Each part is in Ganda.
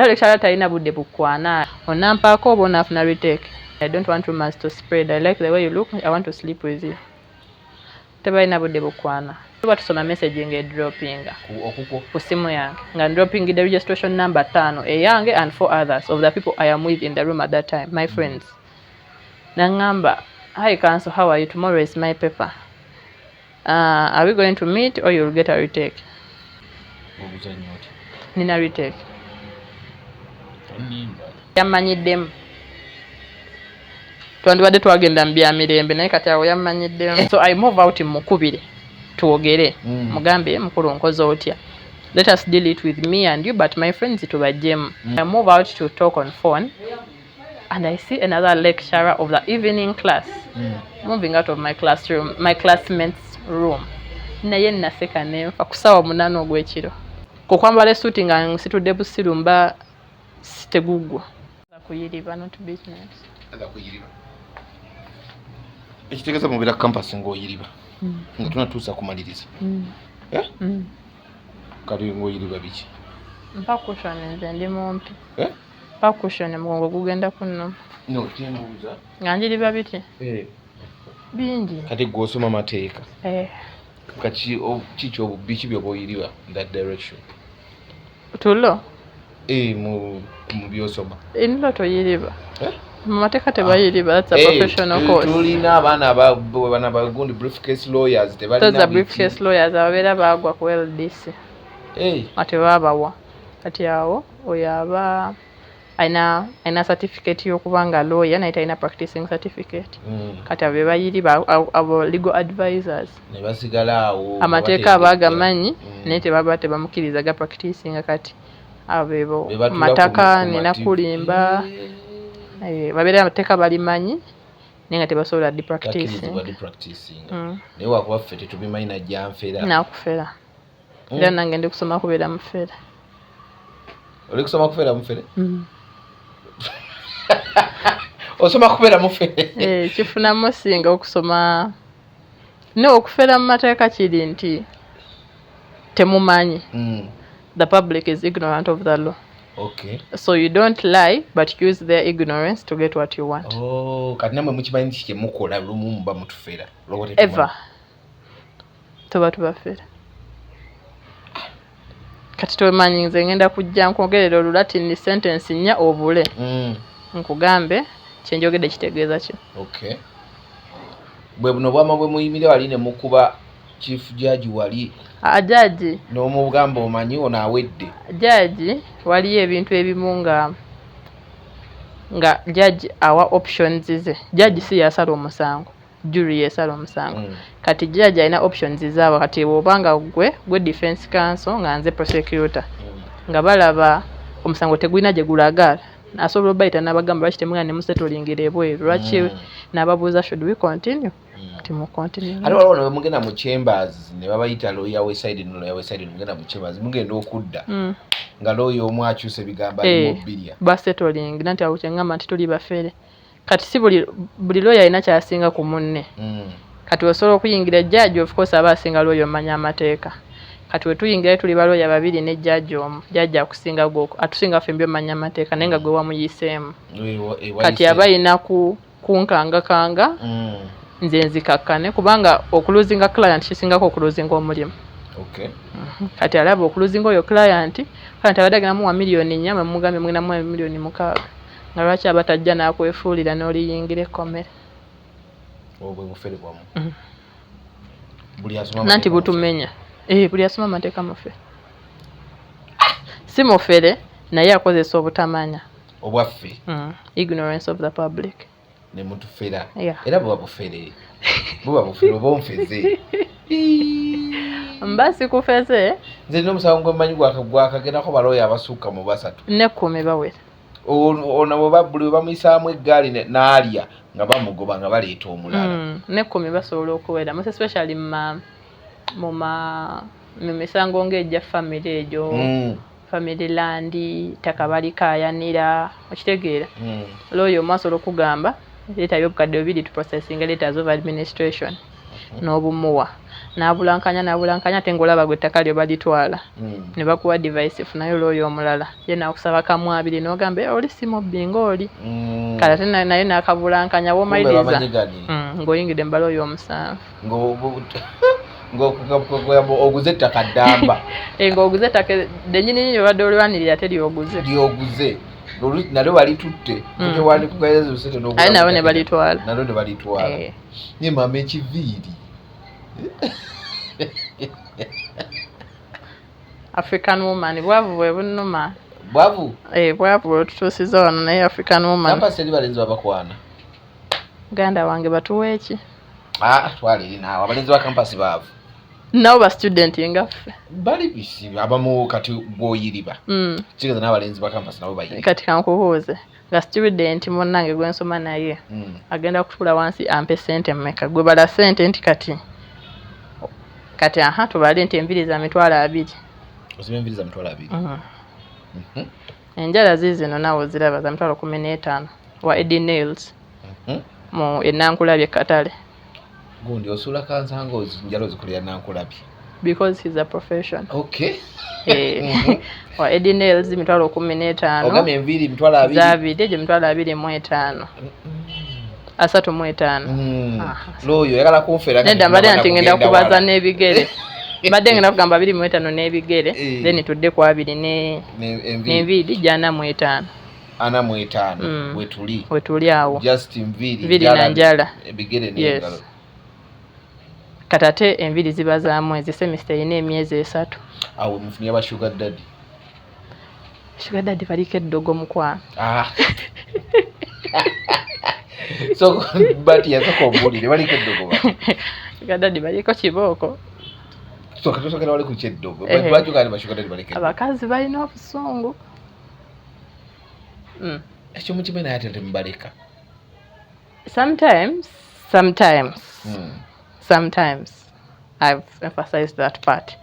lecturer talina budde bukwana onampaako oba onaafuna retake. I don't want rumors to spread. I like the way you look. I want to sleep with you. Tebalina budde bukwana. Tuba tusoma message nga dropping ku simu yange nga dropping the registration number 5 eyange and 4 others of the people I am with in the room at that time, my friends. Nangamba, hi Council, how are you? Tomorrow is my paper. Are we going to meet or you'll get a retake? Nina retake. Yamanyiddemu. Twandibadde twagenda mu bya mirembe naye kati awo yamanyiddemu. So I move out mukubire tuogere mugambe mukulu nkoze otya. Let us deal it with me and you, but my friends tubajjemu. I move out to talk on phone and I see another lecturer of the evening class moving out of my classroom, my classmates' room. Naye naseka nenfa kusawa 8 ogw'ekiro. Kukwambala suuti nga nsitudde busirumba sitegugwa. Kuyiriba not business. Kuyiriba. Ekitegeeza mubira campus ng'oyiriba. Nga tunatuusa kumaliriza. Kali ng'oyiriba biki? Mpa cushion nze ndi mumpi. Mpa cushion mugongo gugenda kunnuma. No, timbuuza. Nga njiriba biti? Bingi. Kati gw'osoma mateeka. Kati kiki obubiki by'oboyiriba in that direction? Tulo? Mu byosoma. Nilo toyiriba. Mu mateeka tebayiriba, that's a professional course. Tulina abaana abagundi briefcase lawyers tebalina. Those are briefcase lawyers ababeera baagwa ku LDC. Ate baabawa. Kati awo oyo aba aina certificate y'okuba nga lawyer naye talina practicing certificate. Kati abo be bayiriba abo legal advisors. Ne basigala awo. Amateeka abagamanyi naye tebamukiriza ga practicing kati. Abebo mataka nina kulimba babeera amateeka balimanyi naye nga tebasobola di practicing. Naye wakuba ffe tetubimanyi najja nfera. Nakufera. Era nange ndi kusoma kubeera mufere. Oli kusoma kubeera mufere? Osoma kubeera mufere? Kifunamu singa okusoma. No, okufera mu mateeka kiri nti temumanyi. The public is ignorant of the law. Okay. So you don't lie, but use their ignorance to get what you want. Kati namwe mukimanyi kiki mukola lumu muba mutufera. Ever. Tubafera. Kati tomanyi nze ngenda kujja nkogerera Latin sentence nnya obule. Nkugambe kyenjogedde kitegeeza ki. Okay. Bwe buno bwama bwe muyimire wali ne mukuba chief judge wali. Judge. N'omugamba omanyi ono awedde. Judge wali ebintu ebimu nga judge awa options ze. Judge si yasala omusango. Jury yasala omusango. Kati judge alina options zaabwe kati obanga gwe defense counsel nga nze prosecutor. Nga balaba omusango tegulina gye gulaga. Asobola bayita n'abagamba lwaki temugana ne musetolingire ebweru. Lwaki n'ababuuza should we continue? Continue. Ate waliwo ne mugenda mu chambers ne babayita lawyer weside no lawyer weside mugenda mu chambers mugenda okudda. Nga lawyer omu akyuse bigamba ali mobilia. Basettling nanti awo kyangamba nti tuli bafere. Kati si buli lawyer alina kyasinga ku munne. Kati osobola okuyingira judge of course aba asinga lawyer omanya amateeka. Kati we tuyingira tuli ba lawyer babiri ne judge omu. Judge akusinga gwo atusinga ffe mbyo omanya amateeka naye nga gwe wamuyiseemu. Kati aba alina kunkanga nze nzikakkane kubanga okuluzinga client kisingako okuluzinga omulimu. Okay. Kati alaba okuluzinga oyo client abadde agenda muwa million 4 mwe mugambe mugenda muwa million 6 nga lwaki abatajja n'akwefuulira n'oliyingira ekkomera. Obwe bufere bwamu. Buli asoma nanti butumenya. Buli asoma amateeka mufere. Si mufere naye akozesa obutamanya. Obwaffe. Ignorance of the public. Ne mutufera. Era buba bufere. Buba bufere obonfeze. Mbasi kufeze. Nze n'omusango gwemanyi gwakagendako baloya abasukka mu basatu. Ne 10 bawera. Ono bwe bamuyisaamu eggaali n'alya nga bamugoba nga baleeta omulala. Ne 10 basobola okuwera. Most especially mu misango ng'ejja family egyo. Family land ttaka balikayanira okitegeera. Lawyer omu asobola okugamba leeta y'obukadde 2 to processing letters of administration. N'obumuwa n'abulankanya ate ng'olaba gwe ettaka lyo balitwala ne bakuwa device funayo looyo omulala ye naakusaba kamu abiri n'ogamba oli si mubbi ng'oli kale ate naye n'akabulankanya w'omaliriza ng'oyingidde mu balooyo omusanvu oguze ettaka ddamba ng'oguze ettaka ddennyini nyo obadde olwanirira teryoguze nalyo balitutte aye nabo ne balitwala nye mama ekiviiri African woman bwavu bwe bunuma bwavu bwetutuusiza wano naye African woman kampasi eri balenzi babakwana ganda wange batuwa eki twaliri naawe abalenzi ba kampasi baavu nabo ba student ngaffe bali bisi abamu kati bwoyiriba kigeza n'abalenzi ba kampasi nabo bayiriba kati kankubuuze nga student munnange gwensoma naye agenda kutuula wansi ampe sente mmeka gwe bala sente nti kati tubale nti enviri za mitwalo 2 osiba enviri za mitwalo 2 enjala ziizino nawe ziraba za mitwalo 15 wa Eddie Nails mu enankulabye katale gundi osula kansango njalo zikulya nankulabye because he's a profession okay wa Eddie Nails mitwalo 15 ogame enviri mitwalo 2 zabide je mitwalo 25 asatu mu 5 loyo yagala kunfera nenda mbadde nti ngenda kubaza n'ebigere mbadde ngenda kugamba 25 n'ebigere then tudde ku 2 n'enviri jana mu 5 ana mu 5 wetuli awo just enviri na njala ebigere n'engalo katate enviri ziba za mwezi semester ine emyezi 3 awo mufunia ba Suga Daddy baliko eddogo mukwana so but yasoko obulire baliko eddogo Suga Daddy baliko kibooko so katosokera wale ku kyeddogo bajjo kali ba Suga Daddy baliko abakazi balina obusungu ekyo mukimena yatete mubaleka sometimes I've emphasized that part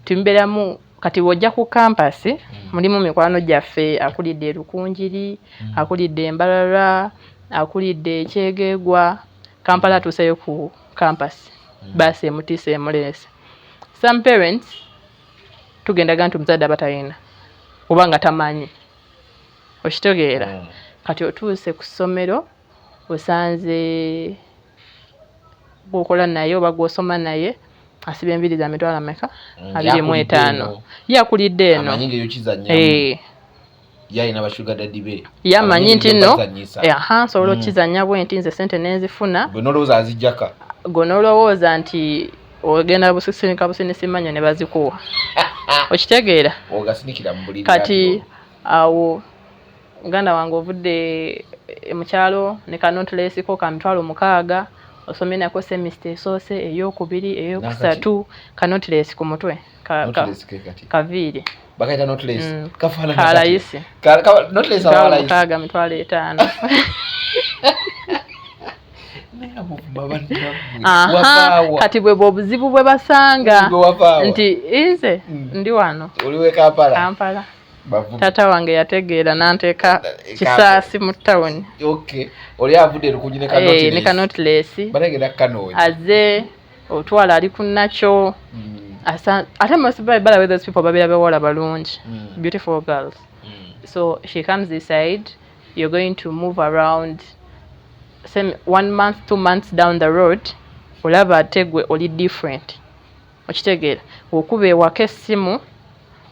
tumberamu kati wojja ku campus mulimu mikwano gyaffe akulidde Lukunjiri akulidde Embalala akulidde Kyegegwa Kampala tuseyo ku campus basi emutise emulese some parents tugenda gantu muzadde abatayina oba nga tamanyi okitegeera kati otuuse ku ssomero osanze gwokola naye oba gwosoma naye asiba enviri za mitwalo ameka 25 yakulidde eno amanyi ngeyo kizannya yayina ba Suga Daddy Bwe yamanyi nti nno nsobola okizannya bwenti nze sente nenzifuna gwe nolowooza azijjaka gwe nolowooza nti ogenda businika businisi manyo ne bazikuwa okitegeera ogasinikira mu buliri kati awo muganda wange ovudde mu kyalo ne kanotlesiko ka mitwalo 6 osomye nako semester esoose ey'okubiri ey'okusatu kanotlesi ku mutwe kaviiri bakaita notlesi kafaana kalayisi notlesi awalayisi 6 mitwalo 5 kati bwe obuzibu bwe basanga nti nze ndi wano oliwe Kampala tata wange yategeera nanteeka kisaasi mu tawuni oli avudde Lukunji ne kanotlesi aze otwala ali ku nakyo ate most by the way those people babeera bewala balungi beautiful girls so she comes this side you're going to move around same 1 month 2 months down the road olaba ategwe oli different okitegeera okuba ewaka essimu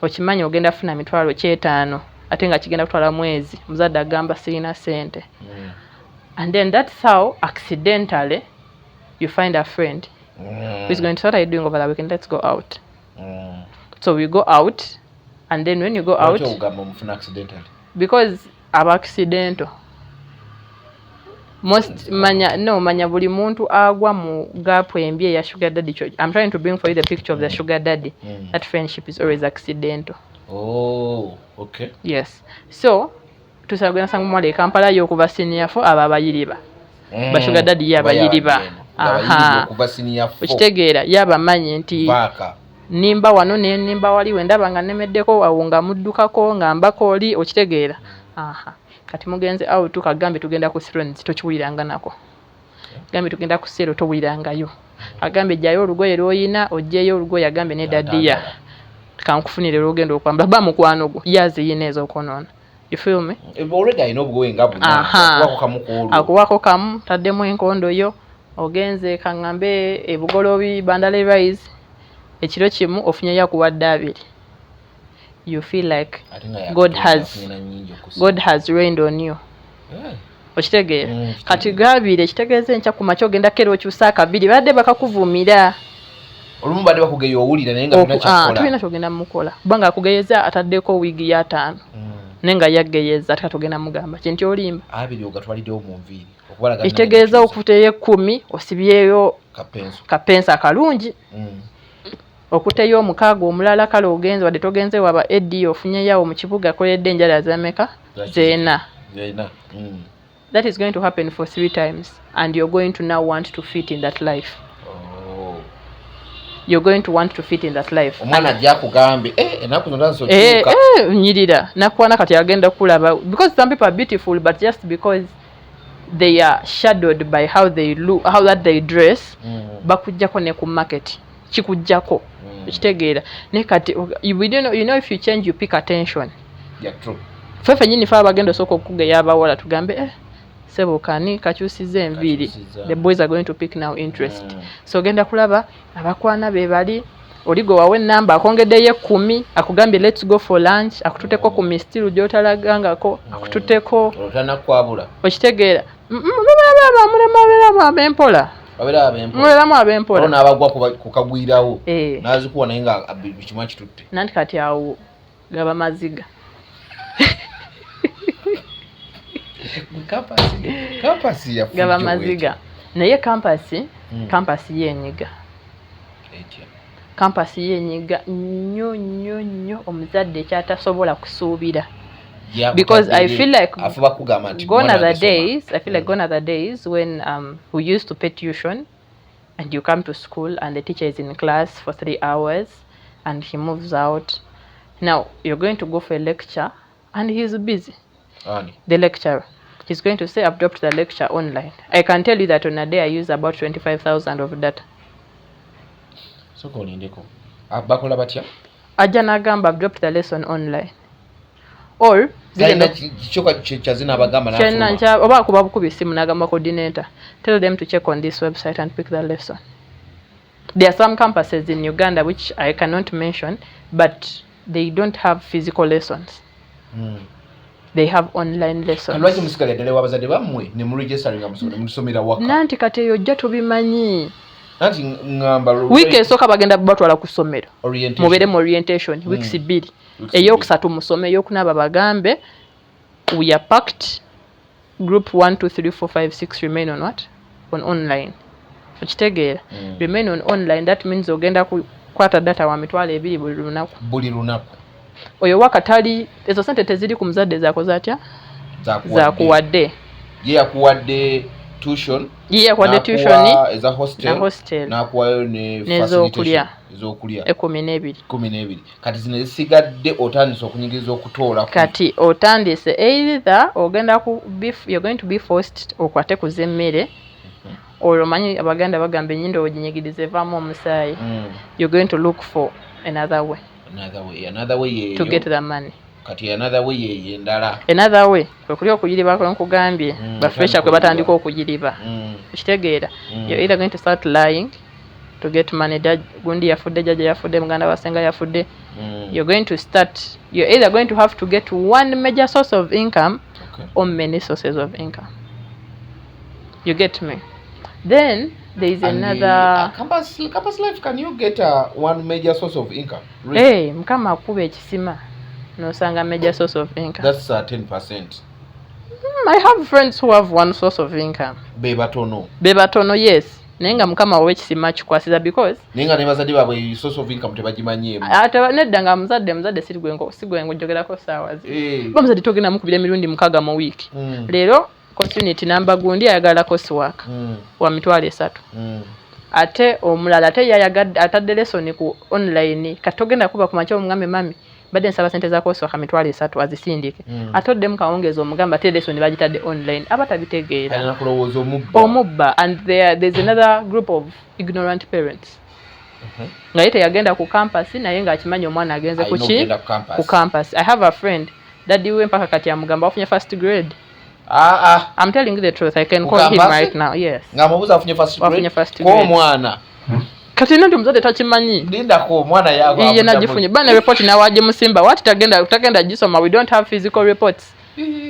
okimanyi ogenda funa mitwalo 5 ate nga kigenda kutwala mwezi muzadde agamba sirina sente and then that's how accidentally you find a friend who's going to what are you doing over the weekend, let's go out so we go out and then when you go out because aba accidental most manya buli muntu agwa mu gap embi ya Suga Daddy. I'm trying to bring for you the picture of the Suga Daddy. That friendship is always accidental. Oh, okay. Yes. So tusagenda sangu mwale Kampala yokuva senior fo ababayiriba ba Suga Daddy yabayiriba kuva senior fo okitegeera yabamanyi nti nimba wano ne nimba wali wendaba nga nemeddeko awunga muddukako nga mbako oli okitegeera kati mugenze out kagambe tugenda ku Sirens tokiwuliranga nako Gambe tugenda ku ssero towirangayo. Agambe jjayo olugoye lwoyina ojjeyo olugoye agambe ne dadiya. Kankufunire olugendo okwambala ba mukwano gwo yazi yineza okonoona. You feel me? Already I know bwe ngabu na. Akuwako kamu taddemu enkondo yo ogenze kangambe ebugolobi bandale rise ekiro kimu ofunyeyo akuwadde abiri. You feel like God has rained on you. Okitegeera kati gaabire kitegeeze ncha ku macho genda kero kyusa akabiri badde bakakuvumira olumu badde bakugeyo owulira naye nga tunachakola tulina tugenda mukola kubanga akugeyeza ataddeko wigi ya 5 nenga yageyeza atatugenda mugamba kinti olimba abiri ogatwalidewo mu nviiri okubalaga kitegeeza okuteyo 10 osibyeyo kapensa kalungi okuteyo omukaago omulala kale ogenze wadde togenze waba Eddie ofunyeyo mu kibuga koledde enjala zameka zeena. That is going to happen for 3 times and you're going to now want to fit in that life. You're going to want to fit in that life. Omwana ajja kugambe enaku zonna so nyirira nakwana kati agenda kulaba because some people are beautiful but just because they are shadowed by how they look, how that they dress bakujjako ne ku market kikujjako kitegeera ne kati you know if you change you pick attention. Yeah, true. Fefe nyini fa bagenda soko okugeya abawala tugambe sebo kani kakyusize enviri. The boys are going to pick now interest. So genda kulaba abakwana be bali oligo wawe namba akongedeye 10 akugambye let's go for lunch akututeko ku mistiru gyotalagangako akututeko otana kwabula okitegeera mulema abempola abempola ona abagwa kukagwirawo nazikuwa naye nga bichuma kitutte nanti kati awo gaba maziga kampasi ya gaba maziga naye kampasi yenyiga kampasi yenyiga nnyo omuzadde kyatasobola kusuubira. Because I feel like gone are the days when we used to pay tuition and you come to school and the teacher is in class for 3 hours and he moves out. Now you're going to go for a lecture and he's busy. The lecturer is going to say I've dropped the lecture online. I can tell you that on a day I use about 25,000 of data. So kolindeko abakola batya ajja nagamba I've dropped the lesson online or kichoka kyazina abagamba na oba kuba bukubi simu nagamba coordinator tell them to check on this website and pick the lesson. There are some campuses in Uganda which I cannot mention but they don't have physical lessons. They have online lessons. Alwaji musikale dele wabazade bamwe ne mu registering musomera waka. Nanti kati eyo jja tubimanyi. Nanti ngamba week esoka bagenda batwala ku ssomero. Mubere mu orientation weeks 2. Eyo kusatu musome eyo kunaba bagambe we are packed group 1 2 3 4 5 6 remain on what? On online. Okitegeera remain on online that means ogenda kwata data wa mitwalo 2 buli lunaku. Oyo wakatali ezo sente teziri ku muzadde zakoze atya za kuwadde ye akuwadde tuition as a hostel na kuwayo ne facilitation ezokulya 12 kati zino zisigadde otandise okunyigiriza okutoola kati otandise either ogenda ku you're going to be forced okwate kuzemmere olwo manyi abaganda bagamba enyindo oginyigirize vaamu omusaayi you're going to look for another way to get the money. Kati another way ye ndala. Another way kuli okuyiriba ko nkugambye bafresha kwe batandika okuyiriba. Kitegeera you're either going to start lying to get money gundi yafudde jaja yafudde muganda wasenga yafudde. You're either going to have to get one major source of income or many sources of income. You get me? Then there is another campus life. Can you get one major source of income? Really? Hey, mkama akube ekisima no sanga major source of income. That's 10%. I have friends who have one source of income. Bebatono yes. Nenga mkama wekisima kikwasiza because nenga nebazadde babwe source of income tebagimanyemu. Ate nedda muzadde sigwengo jogerako saawazi. Bamuzadde togenda mukubira emirundi 6 mu week. Lero opportunity namba gundi ayagala coursework wa mitwalo 3. Ate omulala ate yayagadde atadde lesson ku online katogenda kuba ku macho omngambe mami badde nsaba sente za koso kamitwale 3 azisindike atoddemu kawongezo omugamba teleso ne bagitadde online abatabitegeera alina kulowooza omubba and there's another group of ignorant parents nga ye teyagenda ku campus naye ng'akimanyi omwana agenze ku campus. I have a friend daddy we mpaka kati amugamba afunye first grade. I'm telling you the truth. I can call him right now. Yes. Ngamubuza afunye first grade. Ko mwana. Kati nandi muzade tachimanyi. Linda ko mwana yago. Ye nagifunye. Bana report na waje Musimba. What tagenda gisoma. We don't have physical reports.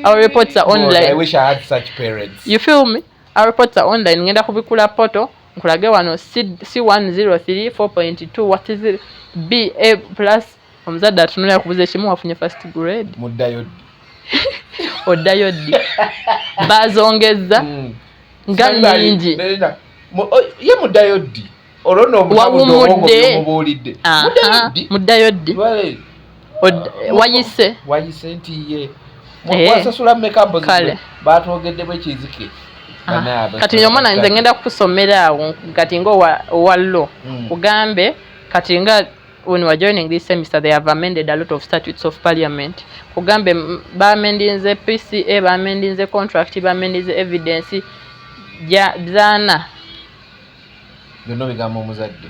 Our reports are online. I wish I had such parents. You feel me? Our reports are online. Ngenda kubikula poto. Nkulage wano C103 4.2 what is it? BA plus omuzadde atunula kubuza ekimu wafunye first grade. Muddayo. Oddayo ddi. Bazongeza nga nyingi. Ye muddayo ddi. Olono omubulidde. Muddayo ddi. Wayise. Wayise nti ye. Mwasasula makeup kale. Batwogeddemu ekizike. Kati omwana nze ngenda kusomera awo kati ngo wallo kugambe kati nga when we are joining this semester they have amended a lot of statutes of parliament kugambe baamendinze PCA baamendinze contract baamendinze evidence zana bino bigambo omuzadde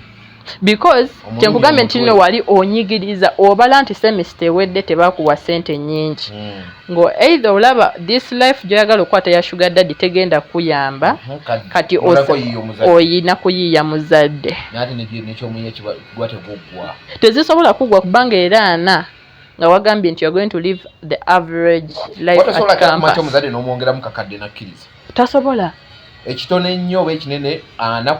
because kyenkugambe ntino wali onyigiriza obala nti semester ewedde tebakuwa sente nyingi ngo either olaba this life gyoyagala okwata ya Sugar Daddy tegenda kuyamba kati oyina kuyiya muzadde tezisobola kugwa kubanga era ana nga wagambye nti you're going to live the average life at campus omuzadde n'omwongeramu kakadde nakkiriza tasobola ekitone nnyo oba ekinene 4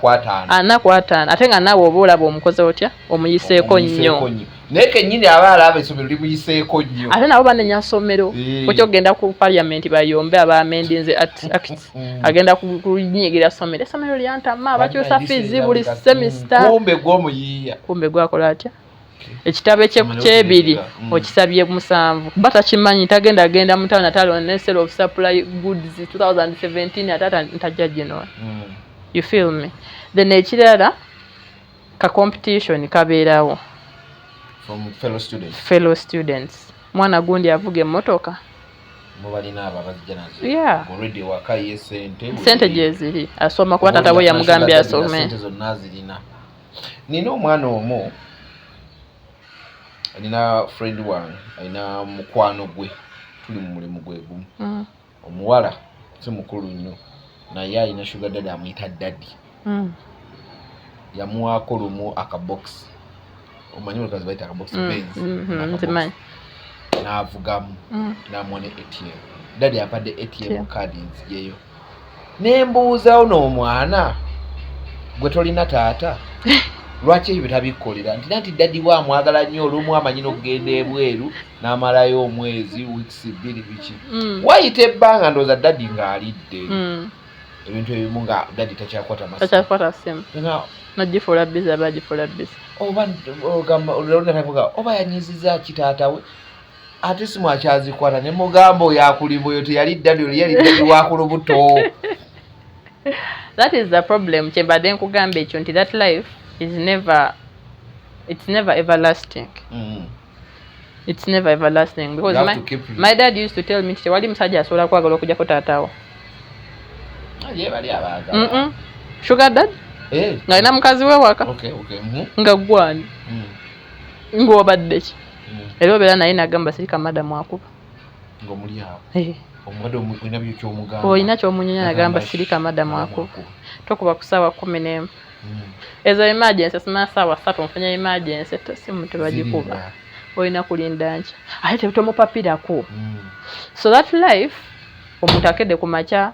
ku 5 ate nga naawe oba olaba omukozi otya omuyiseeko nnyo naye kennyini abaala ab'essomero limuyiseeko nnyo ate nabo banenya ssomero okyo ogenda ku parliament bayombe abaamendinze act agenda kunyigira ssomero essomero lyantama bakyusa fiizi buli semester kumbe gw'omuyiiya kumbe gwakola atya ekitabo kyebiri okisabye 7 batakimanyi tagenda agenda mu town atalo Nestle of Supply Goods 2017 atata ntajja gino you feel me then ekirala ka competition kabeerawo from fellow students mwana gundi avuga emmotoka mubalina ababajja nazo already wakaye sente gyeziri asoma kuba tata we yamugambye asome sente zonna zirina nina omwana omu alina friend wange alina mukwano gwe tuli mu mulimu gwe gumu omuwala si mukulu nnyo naye alina Sugar Daddy amuyita daddy yamuwaako lumu akabox omanyi olukazi bayita akabox Benz nzimanyi n'avugamu n'amuwa ne ATM daddy ampadde ATM card nzijeyo nembuuzawo n'omwana gwe tolina taata lwaki ebyo tabikolera nti daddy wa mwagala nnyo olumu amanyi n'okugenda ebweru n'amalayo omwezi weeks 2 biki wayita ebbanga ndooza daddy ng'alidde ebintu ebimu nga daddy takyakwata simu nagifuula bizi abagifuula bizi oba yanyiziza kitaata we ate simu akyazikwata ne mugamba oyo akulimba oyo teyali daddy oyo yali daddy wa ku lubuto. That is the problem kyembadde nkugamba ekyo nti that life is never everlasting. It's never everlasting because my dad used to tell me tewali musajja asobola kwagala okujjako taataawo. Sugar Daddy ng'alina mukazi we waka nga gwani ng'obadde ki era obeera naye nagamba sirika madamu akuba ng'omuli awo olina ky'omunyonya nagamba sirika madamu akuba tokuba ku ssaawa 11 ezo emergency simala ssaawa 3 nfunya emergency simu tebagikuba olina kulinda nki ate tomupapirako so that life omuntu akedde ku makya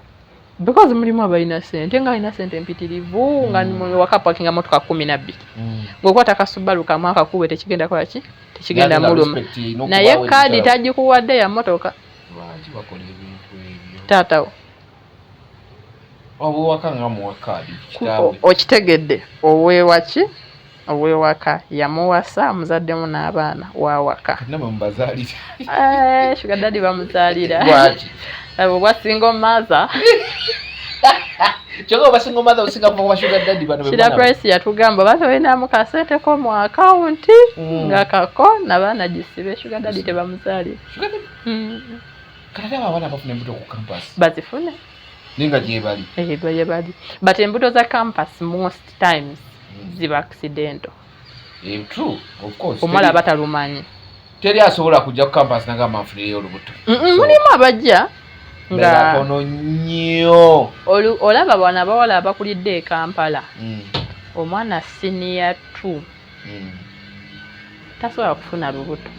because mulimu abalina sente nga alina sente mpitirivu nga wakapakinga motoka 12 ng'okwata kasubalu kamu akakuwe tekigenda kola ki tekigenda muluma naye kaadi tagikuwadde ya motoka taatawo obwewaka nga muwa kaadi okitegedde oweewaki oweewaka yamuwasa muzaddemu n'abaana wawaka Sugar Daddy bamuzaalira lwaki abo bwasinga omaza Choka basingo mother usinga kwa sugar daddy bano Shida price yatugamba batawena mu kasete ko mu account nga kako nabana gisibe sugar daddy tebamuzali. Sugar daddy. Kada babana bafune mbuto ku campus. Bazifune. Ninga jebali. Yebali. But embuto za campus most times ziba accidental. True, of course. Omala batalumanyi. Teri asobola kujja ku campus nanga manfulire olubuto. Mulimu abajja nga kono nnyo. Olaba bwana bawala abakulidde e Kampala. Omwana senior 2. Tasobola kufuna lubuto.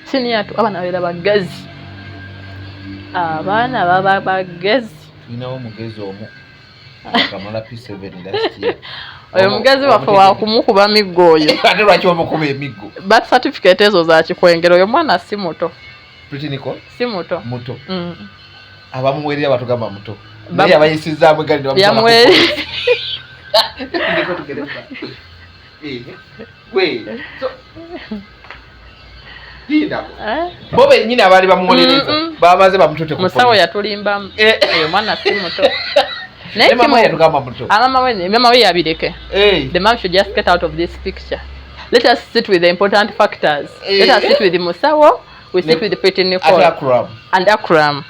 Senior 2 abana bera bagazi. Abaana baba bagazi. Tulinawo mugezi omu. Akamala P7 last year. Oyo mugezi waffe wa kumukuba miggo oyo. Ate lwaki omukuba emiggo? Birth certificate ezo za kikwengero oyo mwana si muto. Pretty Nicole? Si muto. Muto. Abamuwerera batugamba muto. Naye abayisizaamu egali ne yamwere. Ndiko tugereza. We. So. Dinda. Bobe nyina abali bamuwereza. Bamaze bamutute ku. Musawo yatulimba. Oyo mwana si muto. Ne mama yatugamba muto. Mama we yabireke. The mom should just get out of this picture. Let us sit with the important factors. Let us sit with Musawo. We sit with the Pretty Nicole. And Akram.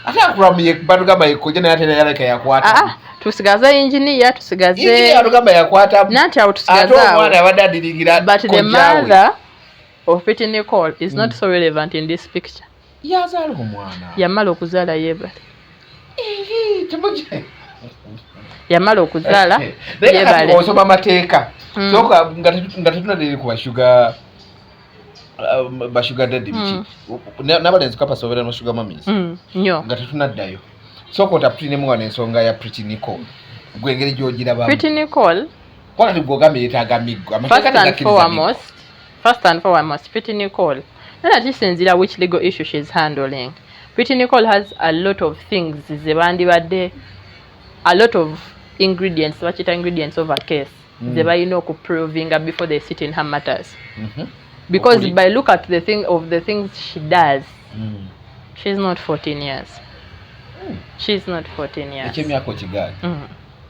Ye batugamba yekuje naye atera yaleka yakwata. Tusigaza engineer, tusigaze. Engineer atugamba yakwata. Nanti awo tusigaza. Ate omwana abadadiringira. But the mother of Pretty Nicole is not so relevant in this picture. Yazala omwana. Yamala okuzala yebale. Tubuje. Yamala okuzala yebale. Osoma mateeka. Soka nga tetunadde ku Suga Daddy Bwe. N'abalenzi kapasobera no sugar mummies. Nnyo. Nga tetunaddayo. Soka otaputine mwana ensonga ya Pretty Nicole. Gwe engeri gy'ogira bamu. Pretty Nicole. Kwala tugogambye yeetaaga miggo. First and foremost, Pretty Nicole. Nana kisinzira which legal issue she's handling. Pretty Nicole has a lot of things ze bandibadde, a lot of ingredients, bakita ingredients of a case. Ze balina okuprovinga before they sit in her matters. Because by look at the things she does, she's not 14 years. She's not 14 years. Ekimyako kigaali.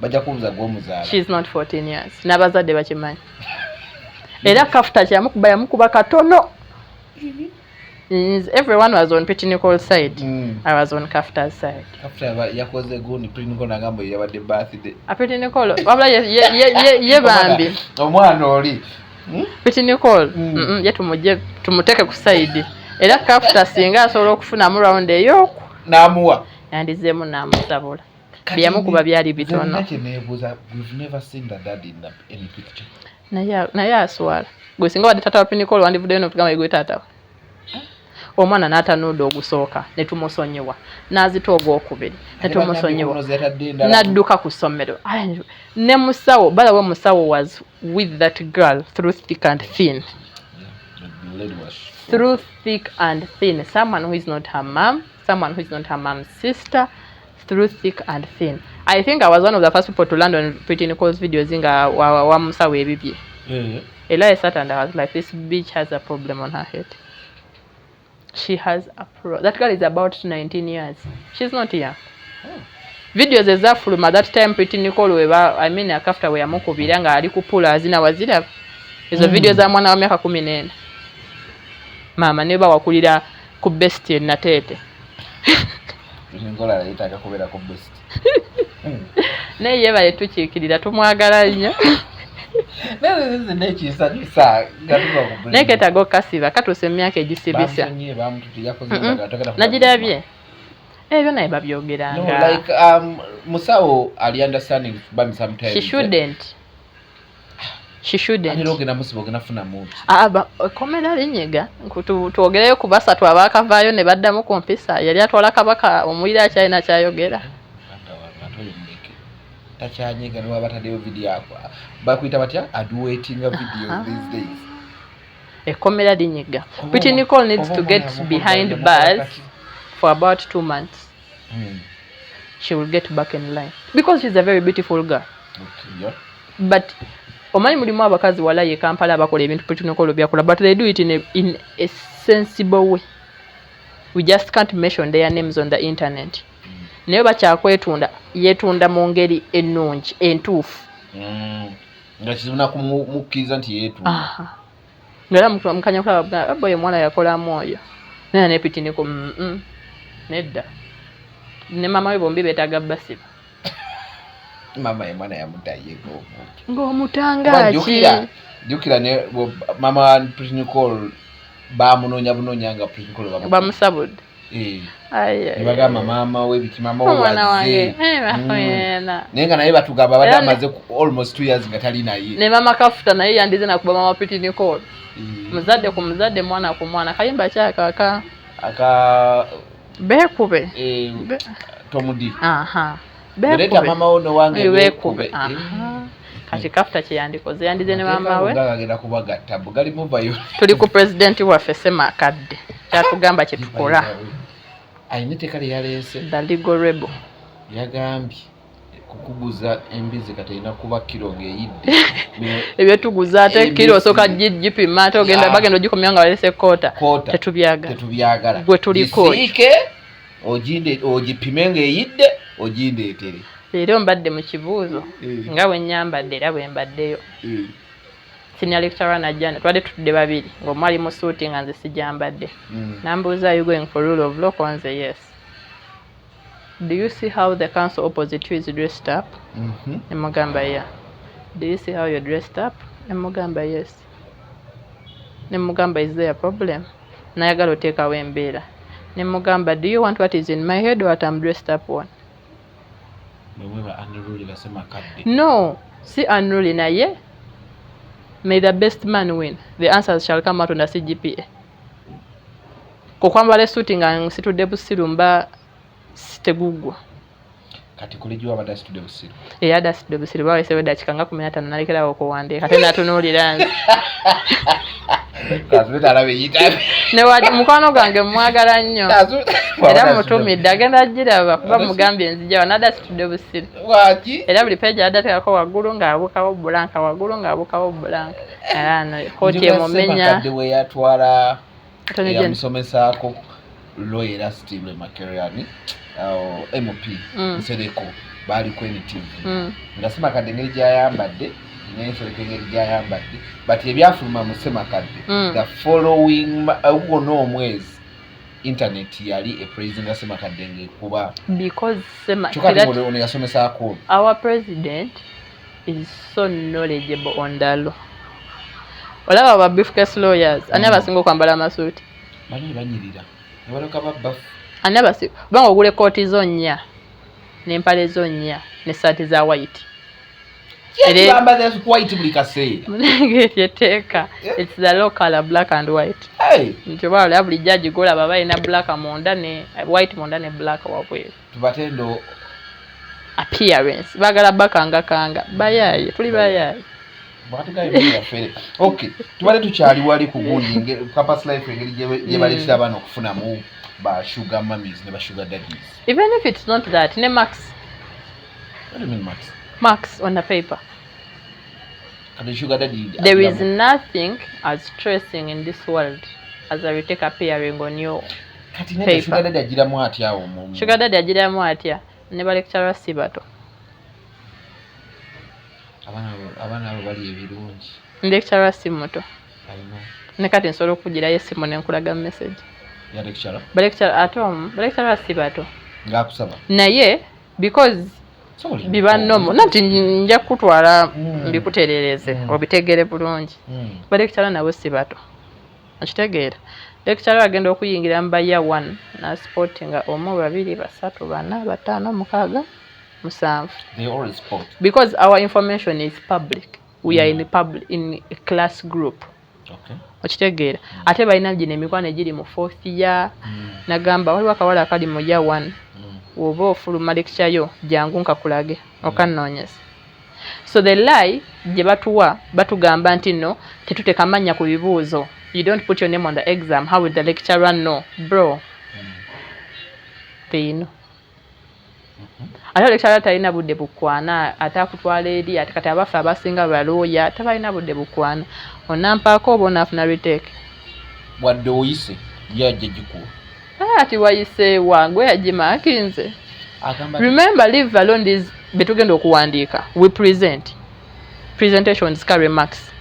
Bajja kubuza gw'omuzaala. She's not 14 years. N'abazadde bakimanyi. Era kafuta kyamukuba yamukuba katono. Everyone was on Pretty Nicole's side. I was on Kafta's side. Kafta yakoze guni Pretty Nicole nagamba yabadde birthday. Pretty Nicole wabula ye bambi. Omwana oli. Pretty Nicole ye tumuteke ku side. Era Kafta singa asobola okufunamu round eyoku n'amuwa. Yandizeemu n'amusabula. Byamukuba byali bitono. We've never seen the dad in any picture. Naye aswala. Gwe singa wadde taata wa Pretty Nicole wandivuddeyo n'otugamba gwe taata. Omwana n'atanuuda ogusooka ne tumusonyiwa. N'azita ogwokubiri ne tumusonyiwa. N'adduka ku ssomero. Ne musawo, balawe musawo was with that girl through thick and thin. Through thick and thin. Someone who is not her mom, someone who is not her mom's sister, through thick and thin. I think I was one of the first people to land on Pretty Nicole's videos nga wa musawo ebibye. Ella I sat and I was like, this bitch has a problem on her head. She has that girl is about 19 years. She's not young. Videos ezafuluma that time Pretty Nicole akafta we yamukubira nga ali kupula azina wazira. Ezo videos za mwana wa miaka 14. Mama neba wakulira ku best na tete. Ngola alitaka kubera ku best. Naye yebale tukiikirira tumwagala nnyo. Neketa go kasiba katuse emyaka egisibisa. Nagirabye. Ebyo naye babyogeranga. Like Musawo ali understanding bami sometimes. She shouldn't. Alirogena musibo genafuna muntu. Komera linyega tuogereyo ku basatu abakavaayo ne baddamu ku mpisa yali atwala kabaka omulira akyalina kyayogera. Tachanyega no abatadeo video yako. Bakuita batya aduating videos these days. Komera linyega. Pretty Nicole needs to get behind bars for about 2 months. She will get back in line because she's a very beautiful girl. Okay, yeah. But omanyi mulimu abakazi wala ye Kampala abakola ebintu Pretty Nicole byakola, but they do it in a sensible way. We just can't mention their names on the internet. Naye bakyakwetunda yeetunda mu ngeri ennungi entuufu nga kizuna kumukkiriza nti yeetunda ngera mukanya kulaba boyo mwana yakolamu oyo naye nepitiniko nedda ne mama we bombi beetaaga basiba mama ye mwana yamutayeko ng'omutangaki jjukira ne mama Pitiniko bamunoonya bunoonya nga Pitiniko bamusabudde ne bagamba maama we biki maama we omwana wange naye nga naye batugamba badde amaze almost 2 years nga tali naye ne mama Kafuta naye yandize nakuba mama Pitiniko muzadde ku muzadde mwana ku mwana kayimba kyakaka beekube tomudi beekube mama wo no wange beekube kati Kafuta kyeyandikoze yandize ne mama we agenda kubagatta bugali muvayo tuli ku pulezidenti waffe Ssemakadde kyatugamba kye tukola ayina etteeka lye yaleese the legal rebel yagambye kukuguza embizi katalina kuba kiro ng'eyidde ebyetuguza ate kiro osooka gipima ate ogenda bagenda ogikomya nga balese koota tetubyagala gwe tuliko ogipime ng'eyidde ogindeetere leero mbadde mu kibuuzo nga bwe nnyambadde era bwe mbaddeyo senior lecturer najja twali tutudde babiri ng'omwali mu suuti nga nze sijambadde nambuuza are you going for rule of law konze yes do you see how the council opposite you is dressed up nemugamba yeah do you see how you're dressed up nemugamba yes nemugamba is there a problem nayagala oteekawo embeera nemugamba do you want what is in my head or what I'm dressed up on no si unruly naye may the best man win the answers shall come out on the CGPA kukwambala esuuti nga nsitudde busiru mba tegugwa kati kulijua abadde asitudde busiru adde asitudde busiru bawese weddakiika nga 15 nalekerawo okuwandiika ate natunuulira nze mukwano gwange mwagala nnyo era mutumidde agenda giraba kuba mugambye nzijawa nadde asitudde busiru era buli peji addateekako waggulu ng'abukawo bulanka waggulu ng'abukawo bulanka era no kooti emumenya weyatwala eyamusomesaako lawyer Steve Makerani MP Nsereko baali ku NTV nga Ssemakadde engeri gy'ayambadde n'ensereko engeri gy'ayambadde but ebyafuluma mu Ssemakadde the following gwonna omwezi internet yali epraising Ssemakadde ng'ekuba because ono yasomesaako our president is so knowledgeable on the law olaba aba briefcase lawyers ani abasinga okwambala amasuuti bani banyirira nebaloka babafu ani abasinga kubanga ogula kooti zo nnya n'empale zo nnya n'essaati za white white buli kaseera yeteeka it's the law color black and white nti oba olaba buli judge golaba balina black munda ne white munda ne black wabweru tubatendo appearance bagala bakanga bayaye tuli bayaye okay tubale tukyali wali ku gundi campus life engeri gye baleetera abaana okufunamu ba sugar mummies ne ba sugar daddies even if it's not that ne max what do you mean max on the paper and sugar daddy there is nothing as stressing in this world as a retake appearing on your paper sugar daddy agiramu atya omumu sugar daddy agiramu atya ne ba lecturer si bato abaana abo bali ebirungi lecturer si muto ne kati nsobola okugirayo esimu nenkulaga message ya lecturer ba lecturer si bato ng'akusaba naye because biba nomo nati nja kutwala mbikutereereze obitegere bulungi ba lecturer nabo si bato okitegeera lecturer agenda okuyingira mba ya 1 na sport nga omu babiri basatu bana batano mukaaga musanvu they all sport because our information is public we are in a class group okay okitegeera ate balina gino emikwano egiri mu 4th year nagamba waliwo akawala akali mu ya 1 oba ofuluma lecture yo jangu nkakulage okanoonyesa so the lie gye batuwa batugamba nti no tetutekamanya ku bibuuzo you don't put your name on the exam how would the lecturer know bro they know ate lecturer talina budde bukwana ate akutwala eri ate kati abafe abasinga balooya tebalina budde bukwana onampaako oba onaafuna retake wadde oyise yajja gikuwa ati wayise wange yagimakinze Remember, leave alone this betugenda okuwandiika. We present. Presentations carry marks.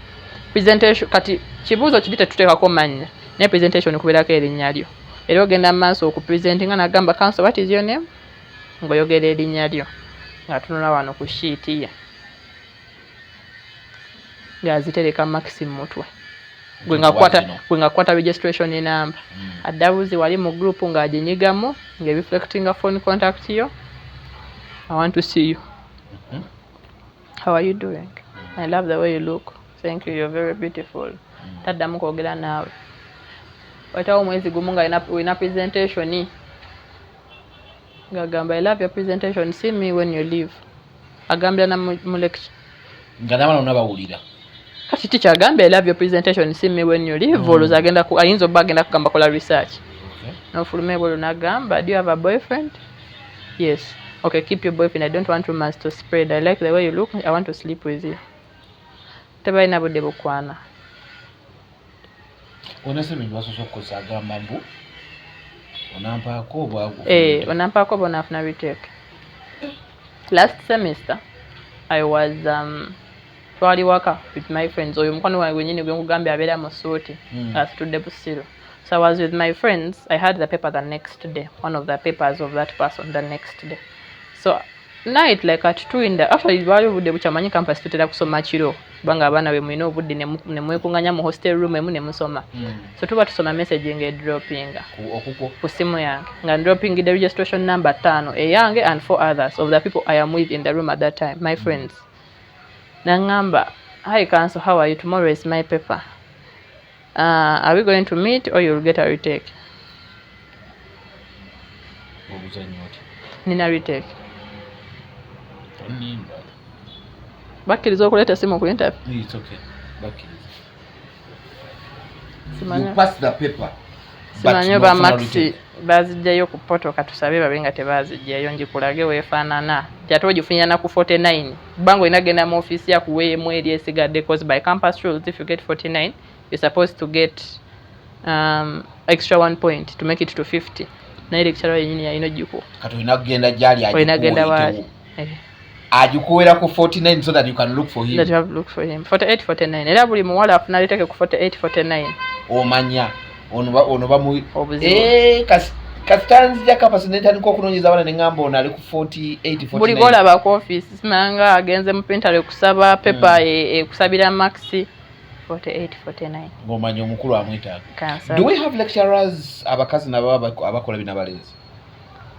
Presentation kati kibuuzo kiri tetuteekako mannya. Ne presentation kubeerako erinnya lyo. Era ogenda maaso okupresentinga n'agamba counsel, what is your name? Ng'oyogera erinnya lyo. Ng'atunula wano ku sheet ye. Ng'azitereka marks mu mutwe. Gwe ngakwata registration number. Addabuzi wali mu group ng'aginyigamu ng'ereflectinga phone contact yo. I want to see you. How are you doing? I love the way you look. Thank you, you're very beautiful. Taddamu kwogera naawe. Watawo mwezi gumu nga ina presentation. Ngagamba, I love your presentation. See me when you leave. Agambira na mu lecture. Ngana unabawulira. Kati teacher agambye, I love your presentation. See me when you leave. Oloza agenda ku ayinza bagenda kugamba kola research. Okay. No fulme bolo nagamba, do you have a boyfriend? Yes. Okay, keep your boyfriend. I don't want rumors to spread. I like the way you look. I want to sleep with you. Tebalina budde bukwana. Onasema nbasoso kusaga mambu. Onampaako bwago. Onampaako bonafuna retake. Last semester I was twali waka with my friends. Oyo mukwano wange nyine gwe ngugambye abeera mu suuti. Asitudde busiro. So I was with my friends. I had the paper the next day. One of the papers of that person the next day. So night like at 2 in the actually wali budde buchamanyi campus tutera kusoma kiro. Banga abana be mwino budde ne mwekunganya mu hostel room emu ne musoma. So tuba tusoma message nge dropping ku simu yange nga dropping the registration number 5 eyange and 4 others of the people I am with in the room at that time, my friends. Nangamba, hi counsel, how are you? Tomorrow is my paper. Are we going to meet or you'll get a retake? Nina retake. Bakkiriza okuleta simu ku interview. It's okay. Bakkiriza. You pass the paper. Simanyo ba maxi bazijjayo ku poto katusabe babenga tebazijjayo njikulage weefaanana. Kyatoo gifunya na ku 49. Bango inagenda mu office ya kuweye mweri esigadde because by campus rules if you get 49 you're supposed to get extra 1 point to make it to 50. Na lecturer yenyini ya inojiko. Kato inagenda jali ajiko. Inagenda wali. Ajikuwera ku 49 so that you can look for him. That you have to look for him. 48 49. Era buli muwala afuna liteke ku 48 49. Omanya. Ono ba mu kastanzi ya kapasitenti niko kunonyeza abana ne ngamba ono ali ku 48 49. Buli gola ba ku office simanga agenze mu Parental kusaba paper kusabira maxi 48 49. Ngomanyo omukulu amwetaaga. Do we have lecturers abakazi nabo abakola binabalezi?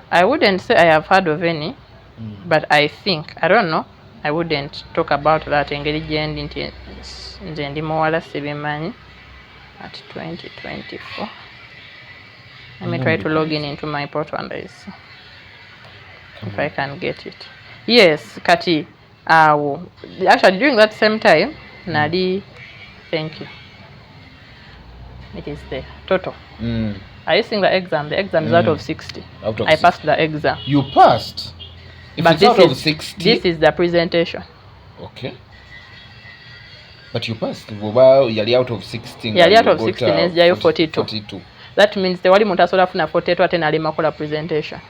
I wouldn't say I have heard of any. But I think, I don't know, I wouldn't talk about that engeri gyendi nti ndi muwala sibimanyi at 2024. Let me try to log in into my portal and I see if I can get it. Yes, Kati, actually during that same time, Nadi, thank you. It is there, total. Are you seeing the exam? The exam is out of 60. I passed the exam. You passed? If but it's out of 60? This is the presentation. Okay. But you passed. Yali out of 16. Yali out of 16 is jayo 42. That means the wali muntu asobola kufuna 42 ate nali makola presentation.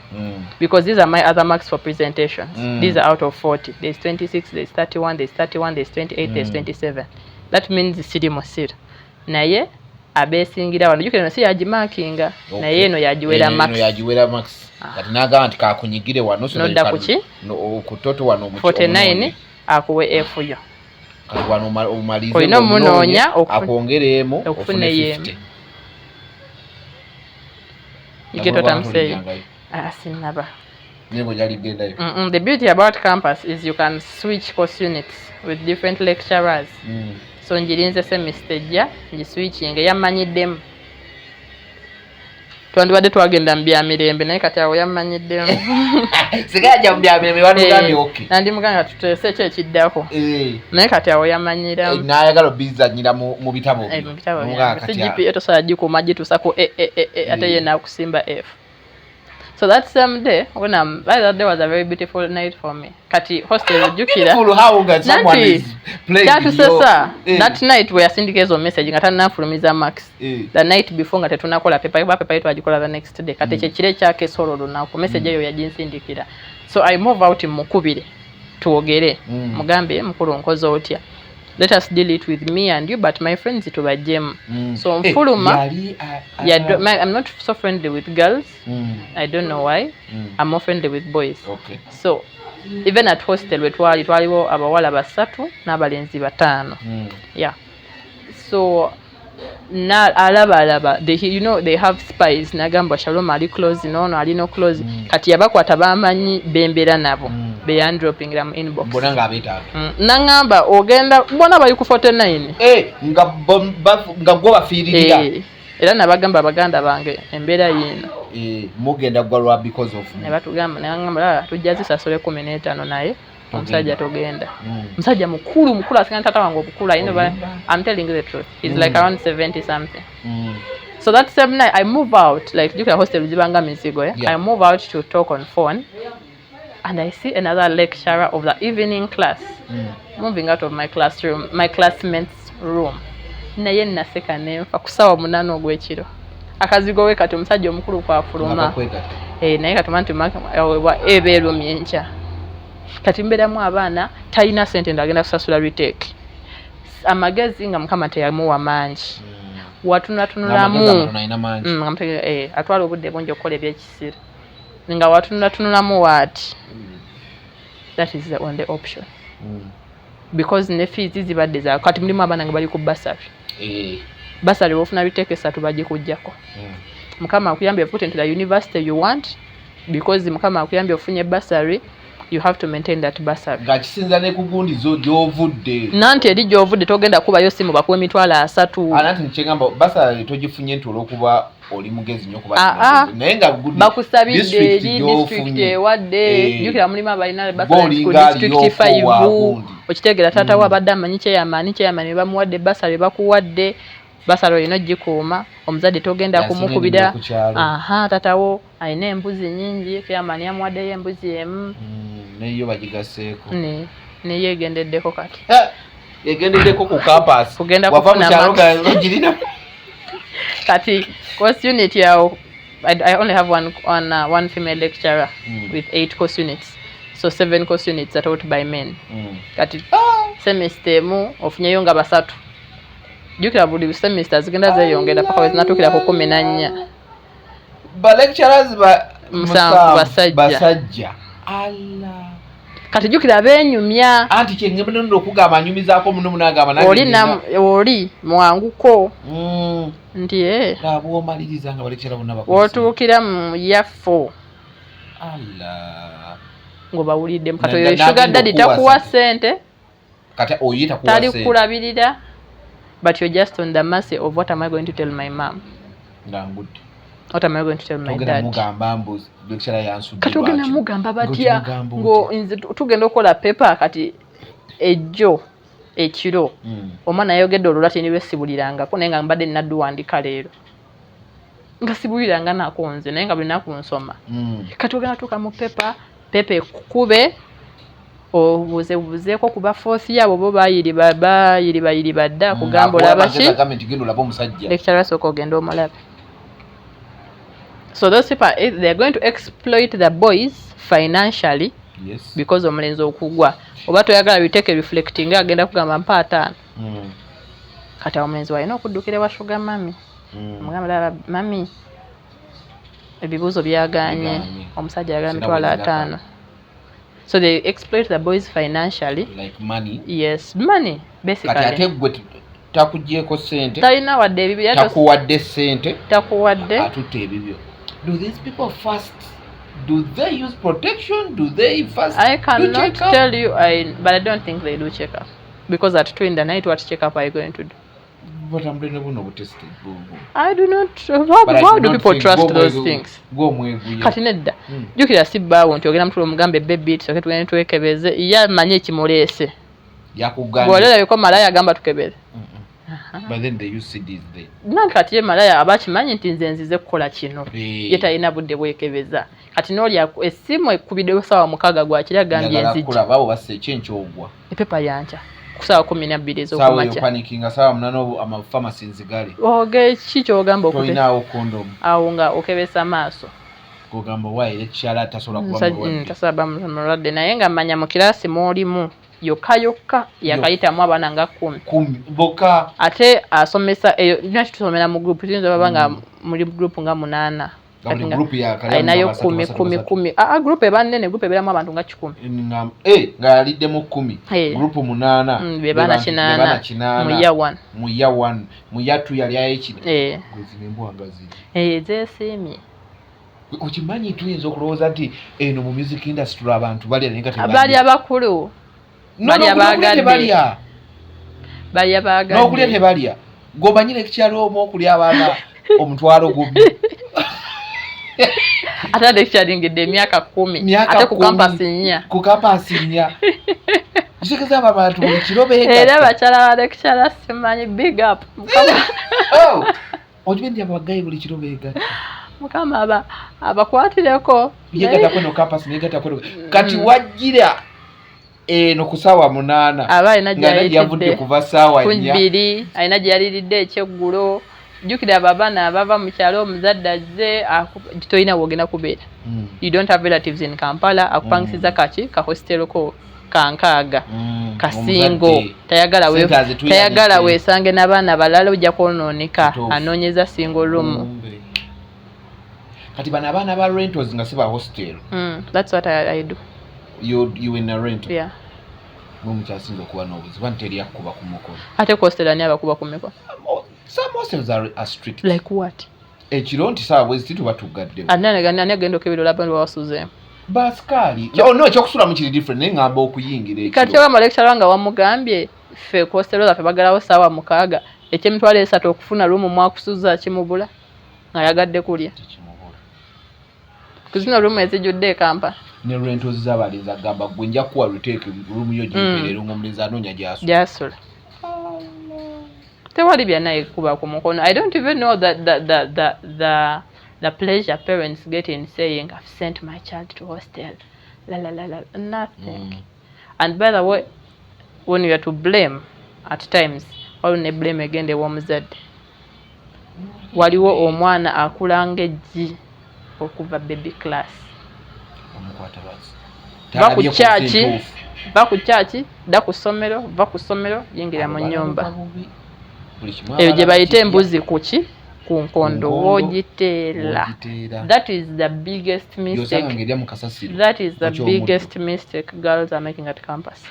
Because these are my other marks for presentations. These are out of 40. There's 26, there's 31, there's 31, there's 28, there's 27. That means siri musira. Naye abesingira wano yukene si yajimakinga. Naye eno yajiwera max. Eno yajiwera max. Kati naga nti kakunyigire wano so nodda kuki kutoto wano mu 49 akuwe F yo kati wano omalize oyina munoonya akongereemo okufune yemu you get what I'm saying. Sinaba nebo jali gendayo. The beauty about campus is you can switch course units with different lecturers. So njirinze semester ja njiswitching yamanyiddemu twandibadde twagenda mu byamirembe naye kati awo yamanyiddemu sigajja mu byamirembe wanugambye okay nandi muganga tuteese ki ekiddako naye kati awo yamanyiramu n'ayagala obizanyira mu bitabo si GPA tosobola gikuuma gituusa ku ate ye naakusimba F So that same day, when that day was a very beautiful night for me. Kati hostel jukira. Beautiful how that someone is playing that night we are syndicates on message ngatana fulumiza max. The night before nga tetunakola paper yetu agikola the next day. Kati chekire kyake sororo na ku message eyo ya jinsindikira. So I move out mukubire tuogere mugambe mukuru nkozo otya. Let us deal it with me and you, but my friends to by gym. So Fuluma, I'm not so friendly with girls. I don't know why. I'm more friendly with boys. Okay. So even at hostel wetwaliwo abawala basatu n'abalenzi batano. Yeah. So na alaba they have spies nagamba Shalom ali close no ali no close kati yabakwata bamanyi bembera nabo be dropping them inbox bonanga abeta nangamba ogenda bona bali ku 49 nga go bafiirira era nabagamba baganda bange embera yino mugenda gwalwa because of ne batugamba nangamba tujazi sasole 15 naye omusajja togenda omusajja mukulu asinga tata wange okukula I'm telling you the truth he's like around 70 something so that same night I move out like you can hostel jibanga mizigo I move out to talk on phone and I see another lecturer of the evening class moving out of my classroom my classmates room naye naseka nemfa kusawa munano ogwekiro akazigo we kati omusajja omukulu kwa fuluma naye katumanti ebeero myencha kati mberamu abaana talina sente ndagenda kusasula retake amagezi nga mukama teyamuwa mangi watunulatunulamu atwala obudde bungi okukola ebyekisira nga watunulatunulamu waati that is the only option because ne fees zibadde za kati mulimu abaana nga bali ku basari basari wofuna retake 3 bagikujjako mukama akuyambye put into the university you want because mukama akuyambye ofunye basari you have to maintain that bursary. Gakisinza ne kugundi zo gyovudde. Nanti eri gyovudde togenda kuba yo simu bakuwe mitwalo 3. Anati nchengamba bursary togifunye ntolo kuba oli mugezi nnyo kuba naye nga good bakusabidde district wadde jukira mulimo abalina bursary ku district 5 okitegera tata wa badda amanyiche yamani bamuwadde bursary bakuwadde basalo ino gikuuma omuzadde togenda kumukubira tatawo ayina embuzi nyingi kyamani amwaddeyo embuzi emu neyo bagigaseeko ne yegendeddeko kati yegendeddeko ku campus kugenda wava mu kyalo galina kati course unit yao I only have one female lecturer with 8 course units so 7 course units are taught by men kati semester mu ofunyeyo nga basatu jukira buli semester zigenda zeyongera paka weznatukira ku 14 ba lecturers basajja Allah kati jukira benyumya anti kyengebe ndo okugamba anyumizaako muno munagamba nani oli mwanguko ndiye labo omaliriza nga lecturer bonna bakoze otukira mu yafo Allah ngo bawulidde mkato yo Suga Daddy takuwa sente kati oyita kuwa sente tali kulabirira but you're just on the mercy of what am I going to tell my mom ngangudde what am I going to tell my dad mugamba mbuzi lecturer yansudde katogena mugamba batya ngo inze tugenda okola paper kati ejjo ekiro omwana yogedde olulati niwe sibuliranga ko nenga mbadde naddu wandika leero nga sibuliranga nakonze naye nga buli naku nsoma katogena tuka mu paper pepe kube obuzeeko kuba fourth yabo bo bayiri badda kugambola abashi lecturer soko ogenda omulabe. So those people they're going to exploit the boys financially because omulenzi okugwa oba toyagala biteke reflecting agenda kugamba mpa 5 kati omulenzi walina okuddukira wa Suga mami mugamba mami ebibuzo byaganye omusajja yagala mitwalo 5 so they exploit the boys financially like money money basically kati ategwe takujjeko sente talina wadde ebibyo takuwadde sente takuwadde atutte ebibyo. Do these people fast? Do they use protection? Do they fast? I cannot tell you, but I don't think they do check up. Because at 2 in the night, what check up are you going to do? But I'm going to test it. I do not. How do people trust those things? Katinedda. Jukira sibbawo nti ogenda mtulo mugambe baby tusoke tugende twekebeze ya manye kimulese. Yakugamba. Golera biko malaya agamba tukebeze. But then they use CDs there. Nanti kati ye malaya abakimanyi nti nze nzize kukola kino. Ye talina budde bwekebeza. Kati n'olya essimu ekkubiddewo ssaawa 6 gwakira agambye enzigi. Njagala baabo basse ekyenkyogwa. Epepa yanca. Kusaawa 12 ez'okumakya. Saawa yo panikinga saawa 8 amafamasi nzigale. Oge kiki ogamba okute? Tolinaawo kondomu. Awo nga okebesa maaso. Kugamba wayi ekyala tasobola kuba mulwadde. Tasobola mulwadde naye nga mmanya mu kiraasi mw'olimu yokka yakayitamu abaana nga 10 boka ate asomesa eyo naki tusomera mu group tuyinza baba nga muri group nga 8 ayinayo 10 group ebanene group eberamu abantu nga 10 nga yaliddemu 10 group 8 bebana 9 mu ya 1 mu ya 2 yali ayekino gozimembwangazi zesimye okimanyi tuyinza okulowooza nti eno mu music industry abantu balya naye nga bali abakulu bali abagadde bali abagadde n'okulya tebalya g'omanyira ekikyalo omu okulya abaana omutwalo gumu ate adekyaringidde emyaka 10 ate ku kampasi 4 kitegeeza abo abantu buli kiro beegatta era bakyala balekkyala simanyi big up okibe nti abagayi buli kiro beegatta mukama abakwatireko yegattako no kampasi neyegattako kati wajjira eno ku ssaawa 8 aba alina yavudde kuva ssaawa 2 alina gye yaliridde ekyeggulo jjukira abaana abava mu kyalo omuzadde azze tolina wogenda kubeera you don't have relatives in Kampala akupangisiza kaki ka hostel ko kankaaga kasingo tayagala weesange n'abaana balala ojja kwonooneka anoonyeza single room kati bano abaana ba rentals nga si ba hostel that's what I do you in a rental yeah mumukyasinza okuba n'obuzibu nti eri akuba ku mukono ate hostel ani abakuba ku mikono some hostels are strict like what ekiro nti saawa bwezi tuba tugadde ani agenda okebera olaba ndi wawasuzeemu basikali no ekyokusulamu kiri different naye ngamba okuyingira ekiro kati oba lecturer nga wamugambye ffe hostel zaffe bagalawo ssaawa 6 ekyemitwalo 3 okufuna lumu mwakusuza kimubula ng'ayagadde kulya kuzina lumu ezijjudde ekampa ne rentals z'abalenzi agamba gwe nja kuwa retake lumu yo gimperera ng'omulenzi anoonya gyasula tewali byanaye kuba ku mukono. I don't even know that the pleasure parents get in saying I've sent my child to hostel nothing and by the way when you are to blame at times waliwo blame egende w'omuzadde waliwo omwana akulanga eggi okuva baby class va ku kyaki dda ku ssomero va ku ssomero yingira mu nnyumba eyo gye bayita embuzi kuki ku nkondo wogiteera. That is the biggest mistake. That is the biggest mistake girls are making at campus.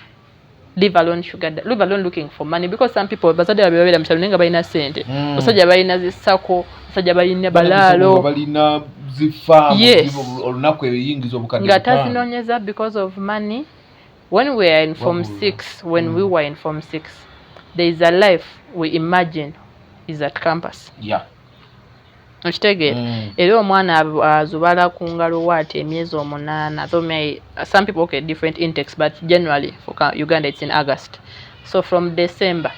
Leave alone sugar daddy, leave alone looking for money, because some people bazadde babera mu kyalo nenga balina sente, basajja balina zisako, basajja balina balaalo, balina zifa yes. Olunaku eyingiza obukadde nga tazinonyeza because of money. When we are in form 6, when we were in form 6, there is a life we imagine is at campus. Yeah. Okitegeera era omwana azubala ku ngalo waati emyezi 8. So some people get different intakes, but generally for Uganda it's in August. So from December